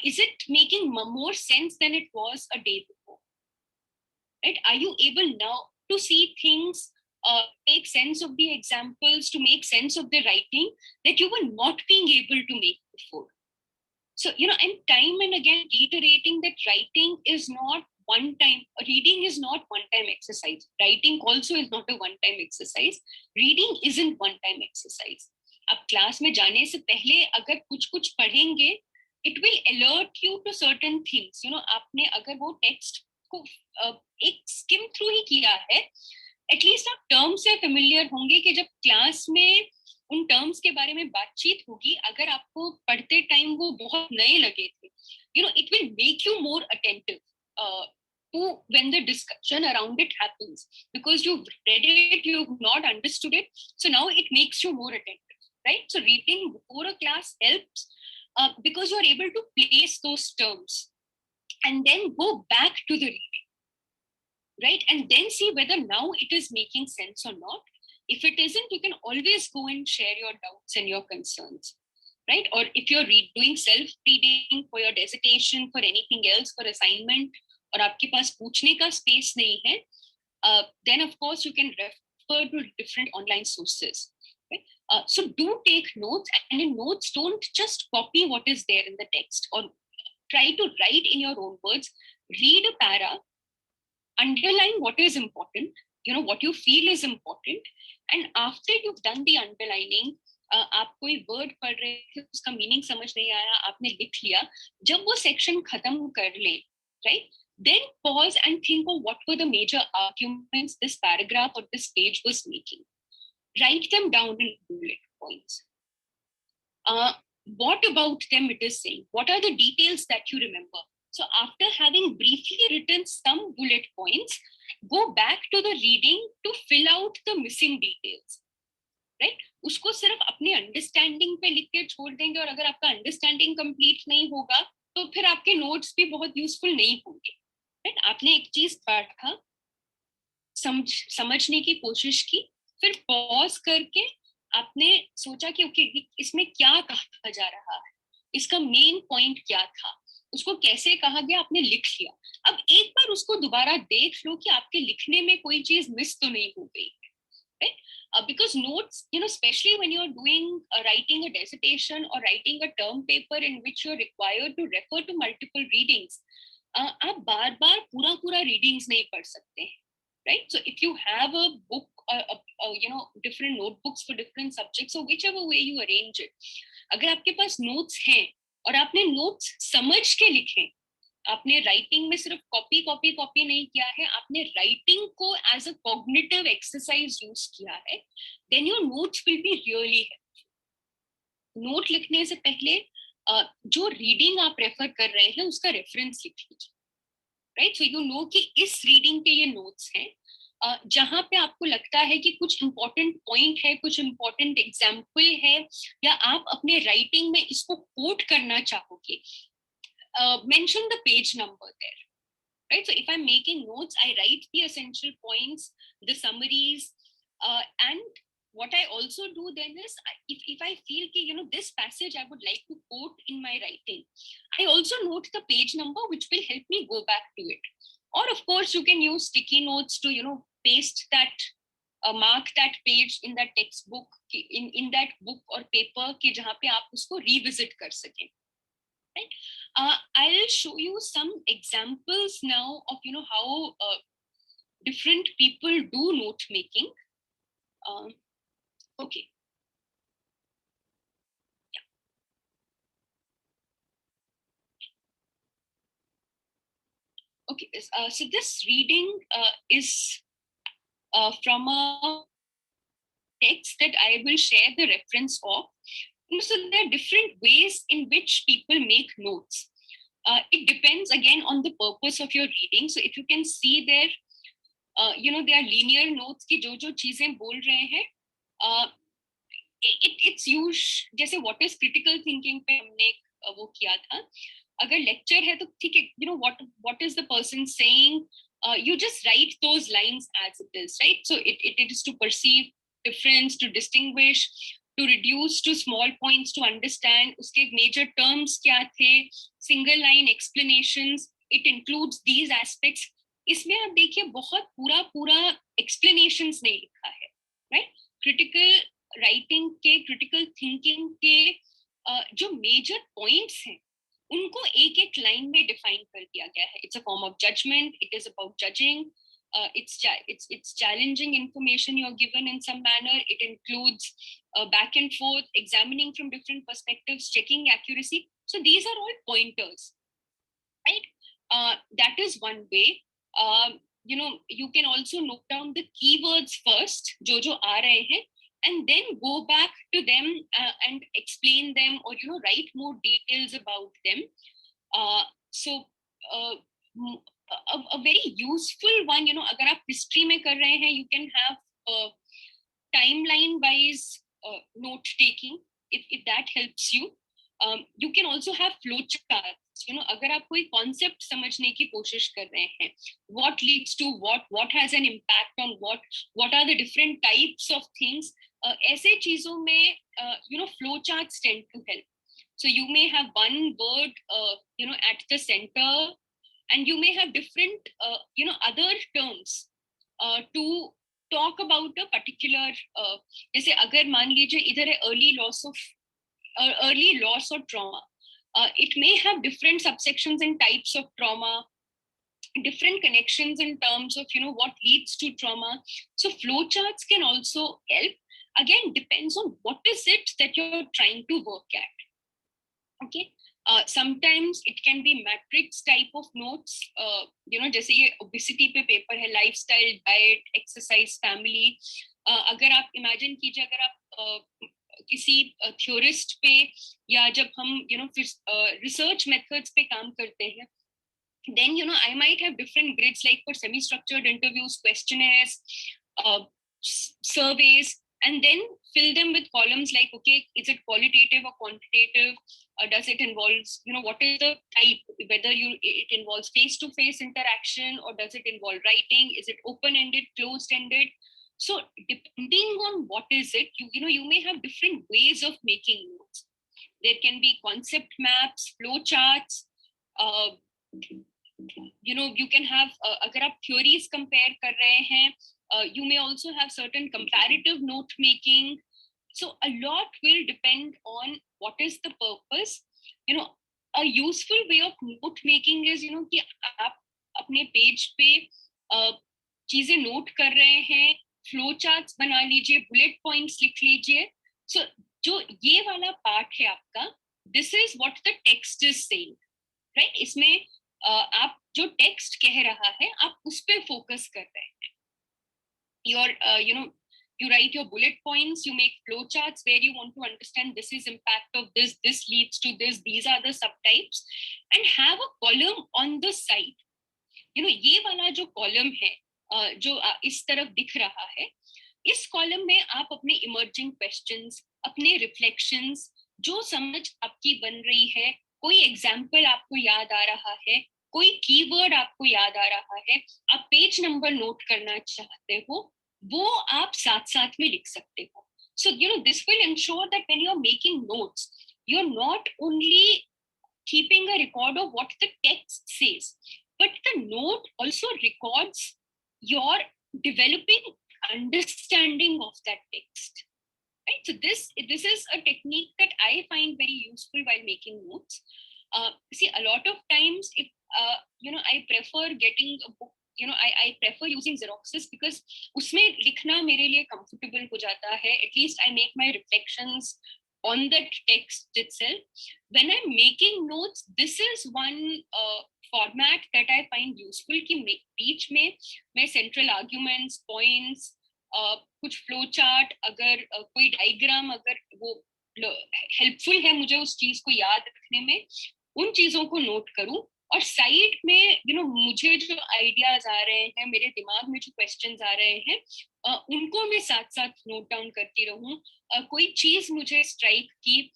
is it making more sense than it was a day before? Right? Are you able now to see things, make sense of the examples, to make sense of the writing that you were not being able to make before? So, and time and again reiterating that writing is not one time, reading is not one time exercise. Writing also is not a one time exercise. Reading isn't one time exercise. अब class में जाने से पहले अगर कुछ पढ़ेंगे, it will alert you to certain things. आपने अगर वो टेक्स्ट को एक स्किम थ्रू ही किया है, एटलीस्ट आप टर्म से फेमिलियर होंगे कि जब क्लास में उन टर्म्स के बारे में बातचीत होगी, अगर आपको पढ़ते टाइम वो बहुत नए लगे थे, it will make you more attentive to when the discussion around it happens, because you've read it, you've not understood it, so now it makes you more attentive, right? So reading before a class helps because you're able to place those terms and then go back to the reading, right? And then see whether now it is making sense or not. If it isn't, you can always go and share your doubts and your concerns, right? Or if you're doing self-reading for your dissertation, for anything else, for assignment, और आपके पास पूछने का space नहीं है, then of course you can refer to different online sources. Right? So do take notes, and in notes, don't just copy what is there in the text or try to write in your own words. Read a para, underline what is important, what you feel is important, and after you've done the underlining, आप कोई word पढ़ रहे थे, उसका meaning समझ नहीं आया, आपने लिख लिया, जब वो सेक्शन खत्म कर ले, right, then pause and think of what were the major arguments this paragraph or this page was making. Write them down in bullet points. What about them it is saying? What are the details that you remember? So after having briefly written some bullet points, go back to the reading to fill out the missing details. Right? उसको सिर्फ अपने understanding पे लिख के छोड़ देंगे, और अगर आपका अंडरस्टैंडिंग कंप्लीट नहीं होगा तो फिर आपके नोट्स भी बहुत यूजफुल नहीं होंगे. राइट? आपने एक चीज पढ़ा, समझने की कोशिश की, फिर पॉज करके आपने सोचा कि ओके इसमें क्या कहा जा रहा है, इसका मेन पॉइंट क्या था, उसको कैसे कहा गया, आपने लिख लिया. अब एक बार उसको दोबारा देख लो कि आपके लिखने में कोई चीज मिस तो नहीं हो गई. Because notes, especially when you're doing writing a dissertation or writing a term paper in which you're required to refer to multiple readings, आप बार बार पूरा readings नहीं पढ़ सकते हैं, right? So if you have a book, different notebooks for different subjects, or whichever way you arrange it, अगर आपके पास notes हैं और आपने notes समझ के लिखे, आपने राइटिंग में सिर्फ कॉपी नहीं किया है, आपने राइटिंग को as a cognitive exercise use किया है, then your notes will be really helpful. Note लिखने से पहले जो रीडिंग आप रेफर कर रहे हैं उसका रेफरेंस लिख लीजिए, राइट? सो यू नो कि इस रीडिंग के ये नोट्स हैं, जहां पे आपको लगता है कि कुछ इंपॉर्टेंट पॉइंट है, कुछ इंपॉर्टेंट एग्जाम्पल है, या आप अपने राइटिंग में इसको कोट करना चाहोगे, mention the page number there, right? So if I'm making notes, I write the essential points, the summaries, and what I also do then is, if I feel that this passage I would like to quote in my writing, I also note the page number, which will help me go back to it. Or of course you can use sticky notes to paste that mark that page in that textbook, in that book or paper कि जहाँ पे आप उसको revisit कर सकें. Right? I'll show you some examples now of how different people do note making. Okay. Yeah. Okay. So this reading is from a text that I will share the reference of. So there are different ways in which people make notes. It depends again on the purpose of your reading. So if you can see there, there are linear notes की जो चीजें बोल रहे हैं, it's used जैसे what is critical thinking पे हमने वो किया था. अगर lecture है तो ठीक है, what is the person saying, you just write those lines as it is, right? So it is to perceive difference, to distinguish, to reduce to small points, to understand उसके major terms क्या थे, single line explanations, it includes these aspects. इसमें आप देखिए बहुत पूरा explanations नहीं लिखा है, right? Critical writing के, critical thinking के जो major points हैं उनको एक लाइन में define कर दिया गया है. It's a form of judgment, it is about judging. It's challenging information you're given in some manner. It includes back and forth, examining from different perspectives, checking accuracy. So these are all pointers, right? That is one way. You can also note down the keywords first, जो aa rahe hain, and then go back to them and explain them, or write more details about them. So a very useful one, अगर आप history में कर रहे हैं, you can have timeline wise note taking, if that helps you. You can also have flow charts. अगर आप कोई concept समझने की कोशिश कर रहे हैं, what leads to what has an impact on what are the different types of things, ऐसे चीजों में flow charts tend to help. So you may have one word at the center, and you may have different other terms to talk about a particular जैसे अगर मान लीजिए इधर है early loss or trauma, it may have different subsections and types of trauma, different connections in terms of what leads to trauma. So flowcharts can also help. Again, depends on what is it that you're trying to work at. Okay. Sometimes it can be matrix type of notes. जैसे ये obesity पे paper है, lifestyle, diet, exercise, family. अगर आप imagine कीजिए, अगर आप किसी theorist पे या जब हम research methods पे काम करते हैं, then I might have different grids, like for semi-structured interviews, questionnaires, surveys, and then fill them with columns like, okay, is it qualitative or quantitative? Does it involve, what is the type, whether it involves face-to-face interaction, or does it involve writing? Is it open-ended, closed-ended? So depending on what is it, you may have different ways of making notes. There can be concept maps, flow charts. You can have, agar aap theories compare kar rahe hain, you may also have certain comparative note making. So a lot will depend on what is the purpose. A useful way of note making is, कि आप अपने page पे चीजें note कर रहे हैं, flow charts बना लीजिए, बुलेट पॉइंट्स लिख लीजिए. So जो ये वाला पार्ट है आपका, this is what the text is saying, right? इसमें आप जो टेक्स्ट कह रहा है, आप उस पे फोकस कर रहे हैं. You write your bullet points, you make flow charts where you want to understand this is impact of this leads to this, these are the subtypes, and have a column on the side. ये वाला जो column है, जो इस तरफ दिख रहा है, इस कॉलम में आप अपने इमर्जिंग क्वेश्चंस, अपने रिफ्लेक्शंस, जो समझ आपकी बन रही है, कोई एग्जाम्पल आपको याद आ रहा है, कोई कीवर्ड आपको याद आ रहा है, आप पेज नंबर नोट करना चाहते हो, वो आप साथ साथ में लिख सकते हो. So this will ensure that when you're making notes, you're not only keeping a record of what the text says, but the note also records your developing understanding of that text. Right? So this is a technique that I find very useful while making notes. See, a lot of times, if I prefer getting a book. I prefer using Xeroxes because उसमें लिखना मेरे लिए comfortable हो जाता है. At least I make my reflections on that text itself. When I'm making notes, this is one format that I find useful. कि बीच में मैं central arguments, points, कुछ फ्लो चार्ट, अगर कोई डायग्राम अगर वो हेल्पफुल है मुझे उस चीज को याद रखने में, उन चीजों को नोट करूं, और साइड में मुझे जो आइडियाज आ रहे हैं, मेरे दिमाग में जो क्वेश्चंस आ रहे हैं, उनको मैं साथ साथ नोट डाउन करती रहूं. कोई चीज मुझे स्ट्राइक की,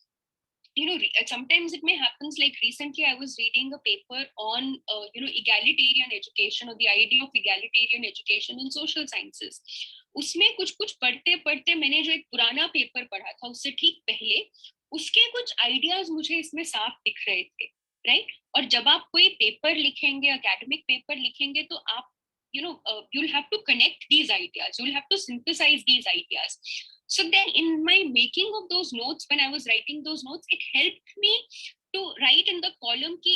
sometimes it may happen, like recently I was reading a paper on egalitarian education, or the idea of egalitarian education in social sciences. उसमें कुछ कुछ पढ़ते पढ़ते मैंने जो एक पुराना पेपर पढ़ा था उससे ठीक पहले उसके कुछ आइडियाज मुझे इसमें साफ दिख रहे थे, राइट? और जब आप कोई पेपर लिखेंगे, एकेडमिक पेपर लिखेंगे, तो आप you'll have to connect these ideas, you'll have to synthesize these ideas. So then in my making of those notes, when I was writing those notes, it helped me to write in the column कि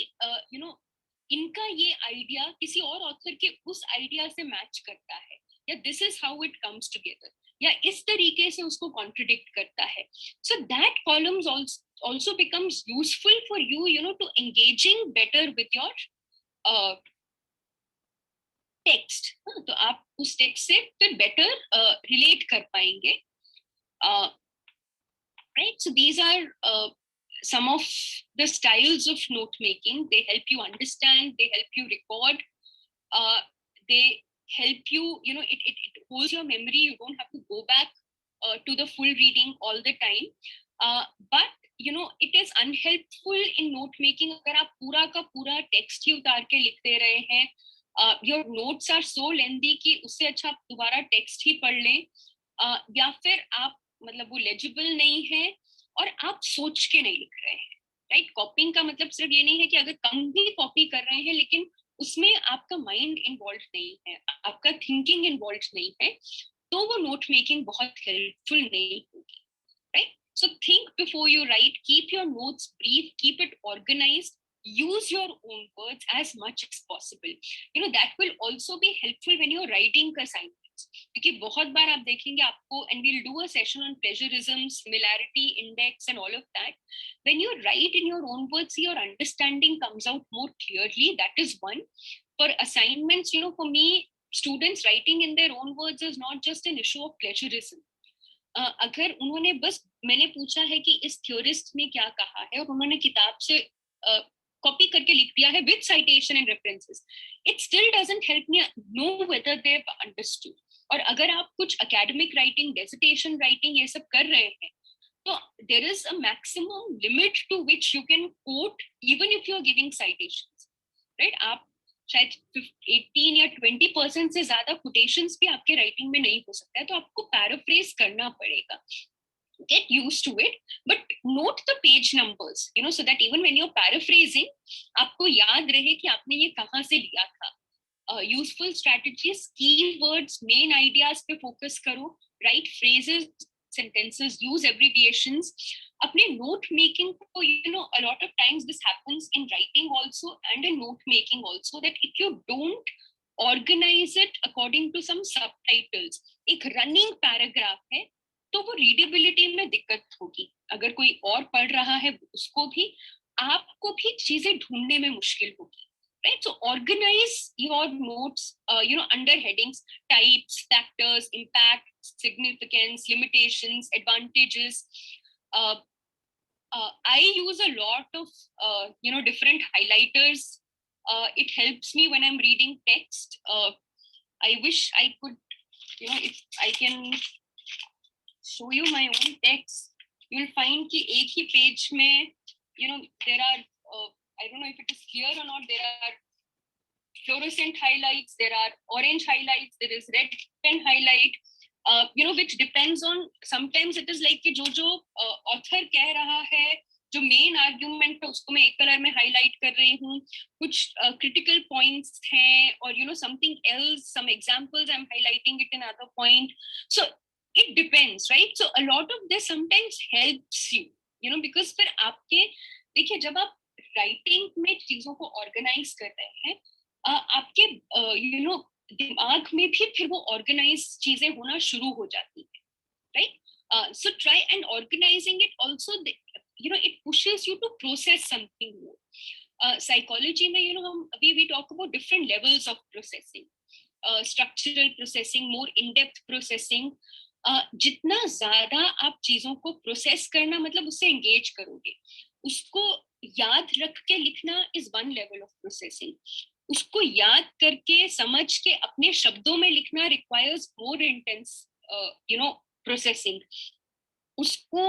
इनका ये idea किसी और author के उस idea से match करता है, या this is how it comes together, या इस तरीके से उसको कॉन्ट्रडिक्ट करता है. So that columns also becomes useful for you, to engaging better with your text. तो आप उस टेक्स्ट से फिर बेटर रिलेट कर पाएंगे. Right? So these are some of the styles of note making. They help you understand, they help you record, they help you, it holds your memory. You don't have to go back to the full reading all the time. But it is unhelpful in note making अगर आप पूरा का पूरा text ही उतार के लिख दे रहे हैं. Your notes are so lengthy कि उससे अच्छा आप दोबारा टेक्स्ट ही पढ़ लें, या फिर आप मतलब वो लेजिबल नहीं है और आप सोच के नहीं लिख रहे हैं, राइट? कॉपिंग का मतलब सिर्फ ये नहीं है कि अगर कम भी कॉपी कर रहे हैं लेकिन उसमें आपका माइंड इन्वॉल्व नहीं है, आपका थिंकिंग इन्वॉल्व नहीं है, तो वो नोट मेकिंग बहुत हेल्पफुल नहीं होगी, right? So think before you write, keep your notes brief, keep it organized, use your own words as much as possible. That will also be helpful when you're writing assignments. क्योंकि बहुत बार आप देखेंगे आपको, and we'll do a session on plagiarism, similarity index and all of that. When you write in your own words, your understanding comes out more clearly. That is one. For assignments, for me, students writing in their own words is not just an issue of plagiarism. अगर उन्होंने बस, मैंने पूछा है कि इस theorist ने क्या कहा है और उन्होंने किताब से कॉपी करके लिख दिया है with citation and references, it still doesn't help me know whether they have understood. और अगर आप कुछ एकेडमिक राइटिंग, डिसर्टेशन राइटिंग ये सब कर रहे हैं, तो there is a maximum limit to which you can quote even if you are giving citations, right? आप शायद 18 या 20% से ज्यादा कोटेशंस भी आपके राइटिंग में नहीं हो सकता है, तो आपको पैराफ्रेज करना पड़ेगा. Get used to it, but note the page numbers, so that even when you're paraphrasing, आपको याद रहे कि आपने ये कहाँ से लिया था. Useful strategies, keywords, main ideas पे focus करो, write phrases, sentences, use abbreviations. अपने note making को, a lot of times this happens in writing also and in note making also, that if you don't organize it according to some subtitles, एक running paragraph है, तो वो readability में दिक्कत होगी. अगर कोई और पढ़ रहा है उसको भी, आपको भी चीजें ढूंढने में मुश्किल होगी, right? So organize your notes, under headings, types, factors, impact, significance, limitations, advantages. I use a lot of different highlighters. It helps me when I'm reading text. I wish I could, if I can show you my own text, you'll find कि एक ही page में, there are, I don't know if it is clear or not, there are fluorescent highlights, there are orange highlights, there is red pen highlight, which depends on, sometimes it is like कि जो author कह रहा है जो main argument है उसको मैं एक कलर में हाईलाइट कर रही हूँ, कुछ क्रिटिकल पॉइंट्स हैं, और something else, some examples I am highlighting it in other point. So it depends, right? So a lot of this sometimes helps you because फिर आपके, देखिए, जब आप राइटिंग में चीजों को ऑर्गेनाइज कर रहे हैं, आपके दिमाग में भी फिर वो ऑर्गेनाइज चीजें होना शुरू हो जाती है, right? So try and organizing it also, it pushes you to process something more. Psychology में हम अभी we talk about different levels of processing. Structural processing, more in-depth processing. जितना ज्यादा आप चीजों को प्रोसेस करना, मतलब उससे एंगेज करोगे, उसको याद रख के लिखना is one level of processing. उसको याद करके समझ के अपने शब्दों में लिखना रिक्वायर्स मोर इंटेंस प्रोसेसिंग. उसको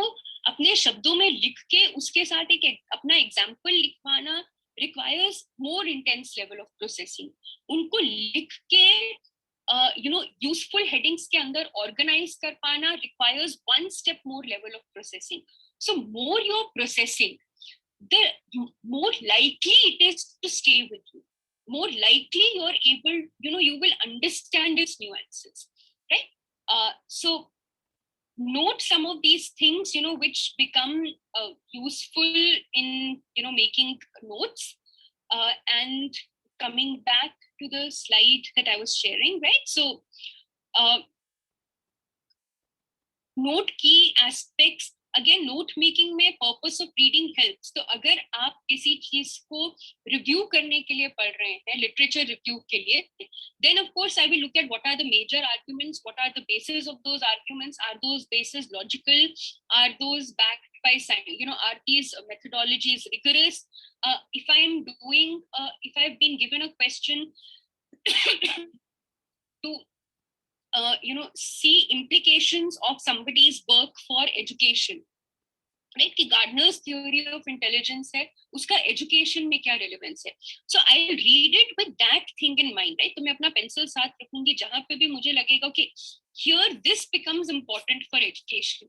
अपने शब्दों में लिख के उसके साथ एक अपना एग्जाम्पल लिखवाना requires more intense level of processing. उनको लिख के यूजफुल हेडिंग्स के अंदर ऑर्गेनाइज कर पाना requires one step more level of processing. So more your processing, the more likely it is to stay with you, more likely you're able, you will understand its nuances, right? So note some of these things, which become useful in, making notes. And coming back to the slide that I was sharing, right? So note key aspects. Again note making में purpose of reading helps. तो अगर आप किसी चीज को review करने के लिए पढ़ रहे हैं, लिटरेचर रिव्यू के लिए, then of course I will look at what are the major arguments, what are the bases of those arguments, are those bases logical, are those backed by science, are these methodologies rigorous. If I am doing, if I've been given a question to see implications of somebody's work for education, right? कि Gardner's theory of intelligence है, उसका education में क्या relevance है. So I'll read it with that thing in mind, right? तो मैं अपना pencil साथ रखूंगी, जहाँ पे भी मुझे लगेगा कि here this becomes important for education,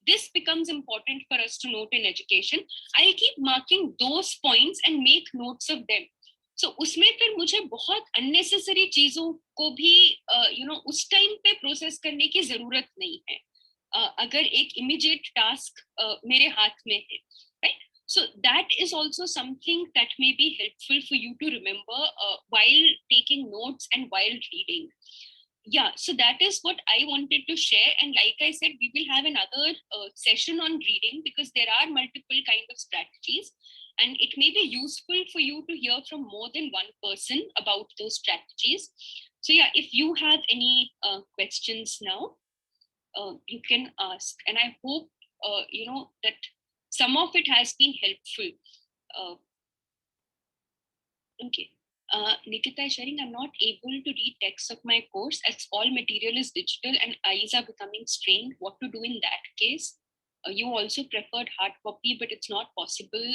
this becomes important for us to note in education. I'll keep marking those points and make notes of them. So उसमें फिर मुझे बहुत अननेसेसरी चीजों को भी उस टाइम पे प्रोसेस करने की जरूरत नहीं है, अगर एक इमीडिएट टास्क मेरे हाथ में है, right? So that is also something that may be helpful for you to remember while taking notes and while reading. Yeah, so that is what I wanted to share. And like I said, we will have another session on reading, because there are multiple kind of strategies, and it may be useful for you to hear from more than one person about those strategies. So yeah, if you have any questions now, you can ask, and I hope that some of it has been helpful. Okay. Nikita is sharing, I'm not able to read text of my course as all material is digital and eyes are becoming strained. What to do in that case? You also preferred hard copy, but it's not possible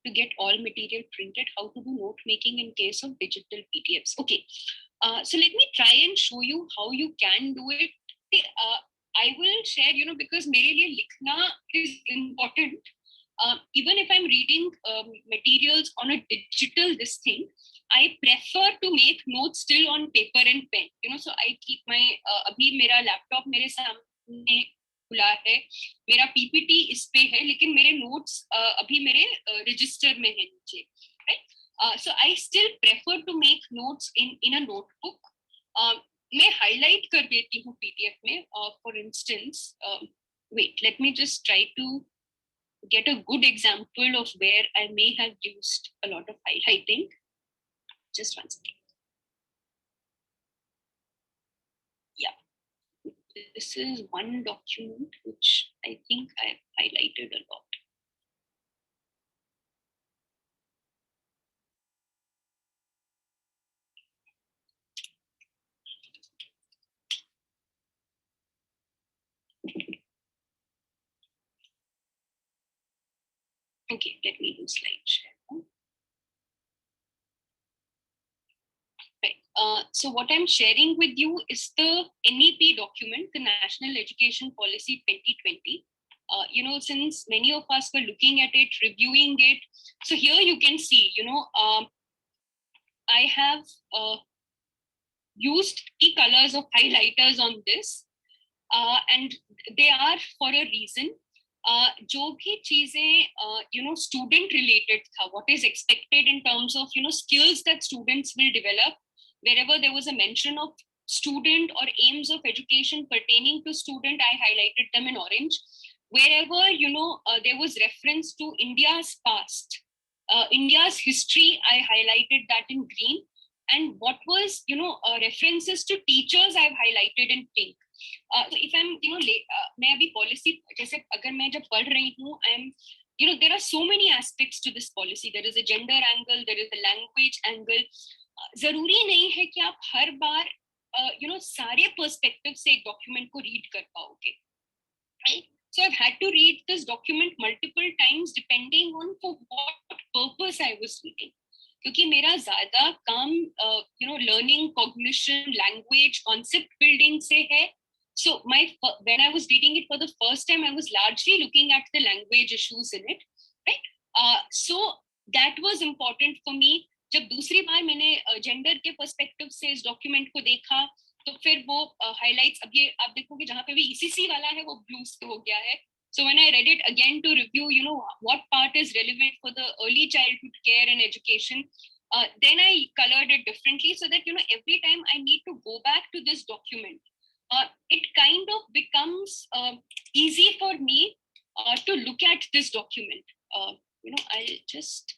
to get all material printed. How to do note making in case of digital PDFs? Okay. So let me try and show you how you can do it. I will share, because मेरे लिए लिखना is important. Even if I'm reading materials on a digital this thing, I prefer to make notes still on paper and pen. So I keep my अभी मेरा laptop मेरे सामने खुला है, मेरा पीपीटी इस पे है, लेकिन मेरे नोट्स अभी मेरे रजिस्टर में है नीचे, right? So I still prefer to make notes in a notebook. मैं हाईलाइट कर देती हूँ पीडीएफ में. For instance, wait, let me just try to get a good example of where I may have used a lot of highlighting. Just one second. Yeah, this is one document which I think I've highlighted a lot. Okay, let me do slide share. Right. So what I'm sharing with you is the NEP document, the National Education Policy 2020. since many of us were looking at it, reviewing it. So here you can see, I have used key colors of highlighters on this, and they are for a reason. जो भी चीजें student related था, what is expected in terms of skills that students will develop, wherever there was a mention of student or aims of education pertaining to student, I highlighted them in orange. Wherever there was reference to India's past, India's history, I highlighted that in green. And what was references to teachers, I've highlighted in pink. So if I'm मैं अभी policy जैसे अगर मैं जब पढ़ रही हूँ, I'm there are so many aspects to this policy. There is a gender angle, there is a language angle. जरूरी नहीं है कि आप हर बार सारे पर्सपेक्टिव से एक डॉक्यूमेंट को रीड कर पाओगे, right? So I've had to read this document multiple times depending on for what purpose I was reading. क्योंकि मेरा ज्यादा काम learning, cognition, language, concept building से है. So when I was reading it for the first time, I was largely looking at the language issues in it, right? So that was important for me. जब दूसरी बार मैंने gender के perspective से इस document को देखा, तो फिर वो हाइलाइट्स, अब ये आप देखोगे जहाँ पे भी ECC वाला है वो ब्लू से हो गया है. So when I read it again to review, what part is relevant for the early childhood care and education, then I colored it differently so that, every time I need to go back to this document, it kind of becomes easy for me to look at this document. I'll just...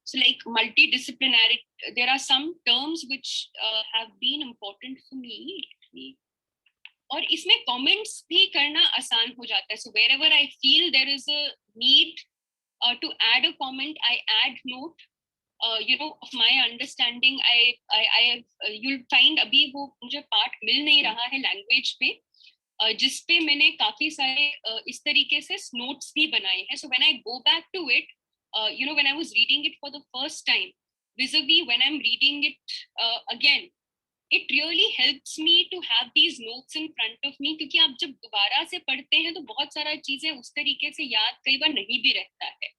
So like multidisciplinary, there are some terms which have been important for me. और इसमें comments भी करना आसान हो जाता है. So wherever I feel there is a need to add a comment, I add note, of my understanding. You'll find अभी वो मुझे part मिल नहीं रहा है language पे, जिस पे मैंने काफी सारे इस तरीके से notes भी बनाए हैं. So when I go back to it, when I was reading it for the first time, vis-a-vis when I'm reading it again, it really helps me to have these notes in front of me, क्योंकि आप जब दोबारा से पढ़ते हैं तो बहुत सारा चीजें उस तरीके से याद कई बार नहीं भी रहता है,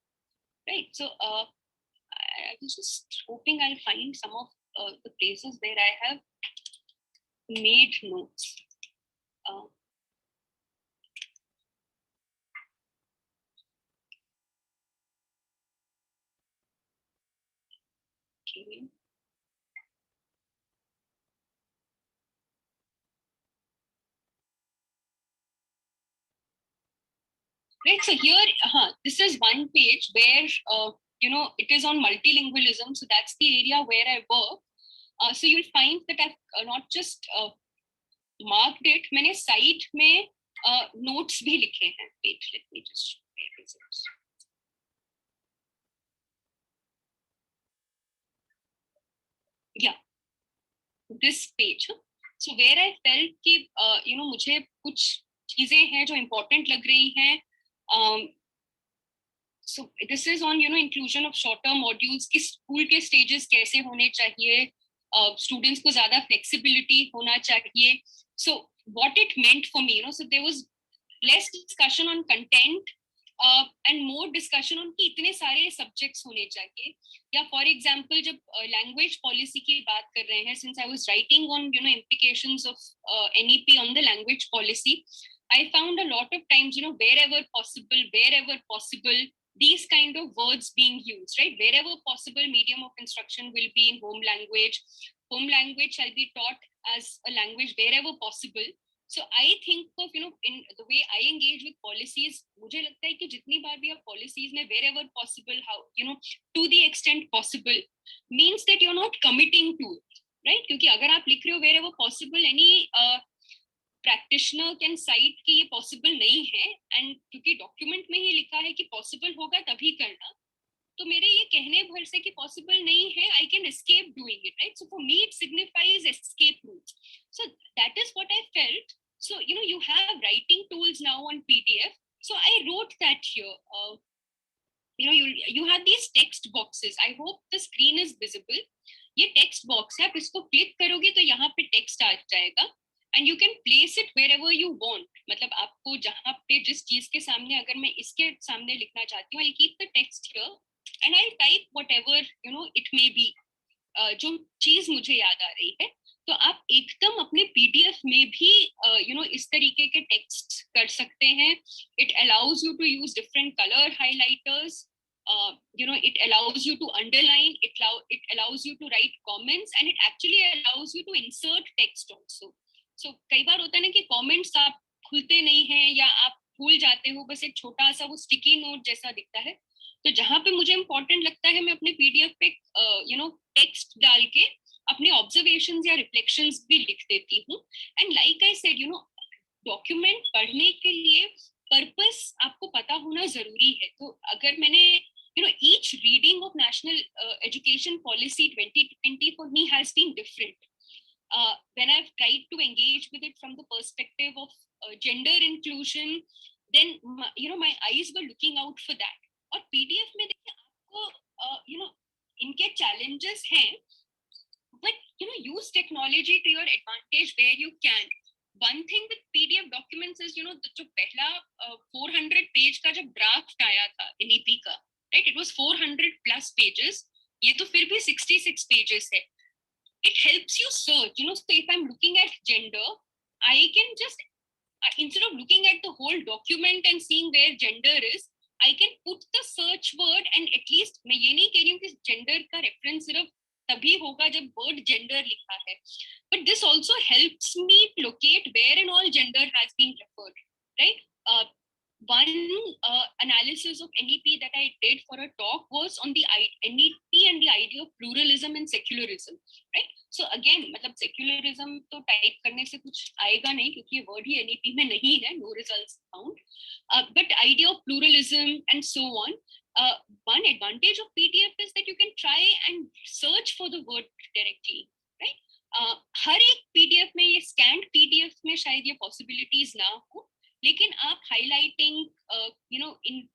right? So I was just hoping I'll find some of the places where I have made notes. Okay. Right, so here, this is one page where, it is on multilingualism. So that's the area where I work. So you'll find that I've not just marked it, मैंने side में notes भी लिखे हैं. Wait, let me just... Yeah, this page. So where I felt कि, मुझे कुछ चीजें हैं जो important लग रही हैं. So this is on, inclusion of shorter modules, कि स्कूल के stages कैसे होने चाहिए, students को ज़्यादा flexibility होना चाहिए. So what it meant for me, so there was less discussion on content and more discussion on कि इतने सारे subjects होने चाहिए. या for example जब language policy की बात कर रहे हैं, since I was writing on implications of NEP on the language policy, I found a lot of times, wherever possible, these kind of words being used, right? Wherever possible, medium of instruction will be in home language. Home language shall be taught as a language wherever possible. So I think of, in the way I engage with policies, मुझे लगता है कि जितनी बार भी आप policies में wherever possible, how, to the extent possible, means that you're not committing to it, right? क्योंकि अगर आप लिख रहे हो wherever possible, any practitioner can cite कि ये possible नहीं है, and क्योंकि document में ही लिखा है कि possible होगा तभी करना, तो मेरे ये कहने भर से कि possible नहीं है, I can escape doing it, right? So for me it signifies escape routes. So that is what I felt. So you have writing tools now on PDF, so I wrote that here. You have these text boxes. I hope the screen is visible. ये text box है, आप इसको click करोगे तो यहाँ पे text आ जाएगा. and you can place it wherever you want. मतलब आपको जहाँ पे जिस चीज के सामने, अगर मैं इसके सामने लिखना चाहती हूँ, I'll keep the text here and I'll type whatever it may be, जो चीज मुझे याद आ रही है. तो आप एकदम अपने PDF में भी इस तरीके के टेक्स्ट कर सकते हैं. It allows you to use different color highlighters. It allows you to underline, it allows you to write comments, and it actually allows you to insert text also. So कई बार होता है ना कि comments आप खुलते नहीं हैं या आप भूल जाते हो, बस एक छोटा सा वो sticky note जैसा दिखता है. तो जहाँ पे मुझे important लगता है, मैं अपने PDF पे text डाल के अपने observations या reflections भी लिख देती हूँ. And like I said, document पढ़ने के लिए purpose आपको पता होना जरूरी है. तो अगर मैंने each reading of National Education Policy 2020 for me has been different. When I've tried to engage with it from the perspective of gender inclusion, then my eyes were looking out for that. और PDF में देखिए आपको इनके challenges हैं, but use technology to your advantage where you can. One thing with PDF documents is जो पहला 400 page का जब ड्राफ्ट आया था NEP का, right, it was 400 plus pages. ये तो फिर भी 66 pages है. It helps you search, so if I'm looking at gender, I can just, instead of looking at the whole document and seeing where gender is, I can put the search word, and at least मैं ये नहीं कह रही हूँ कि gender का reference सिर्फ तभी होगा जब word gender लिखा है, but this also helps me locate where and all gender has been referred, right? One analysis of NEP that I did for a talk was on the NEP and the idea of pluralism and secularism, right? So again, मतलब secularism तो type करने से कुछ आएगा नहीं क्योंकि ये word ही NEP में नहीं है, no results found. But idea of pluralism and so on. One advantage of PDF is that you can try and search for the word directly, right? हर एक PDF में, ये scanned PDF में शायद ये possibilities ना हो, लेकिन आप highlighting, in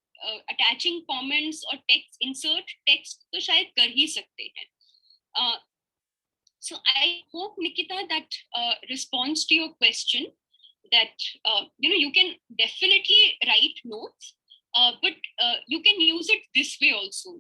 attaching comments or text, insert text तो शायद कर ही सकते हैं. So I hope, Nikita, that responds to your question, that you can definitely write notes, but you can use it this way also,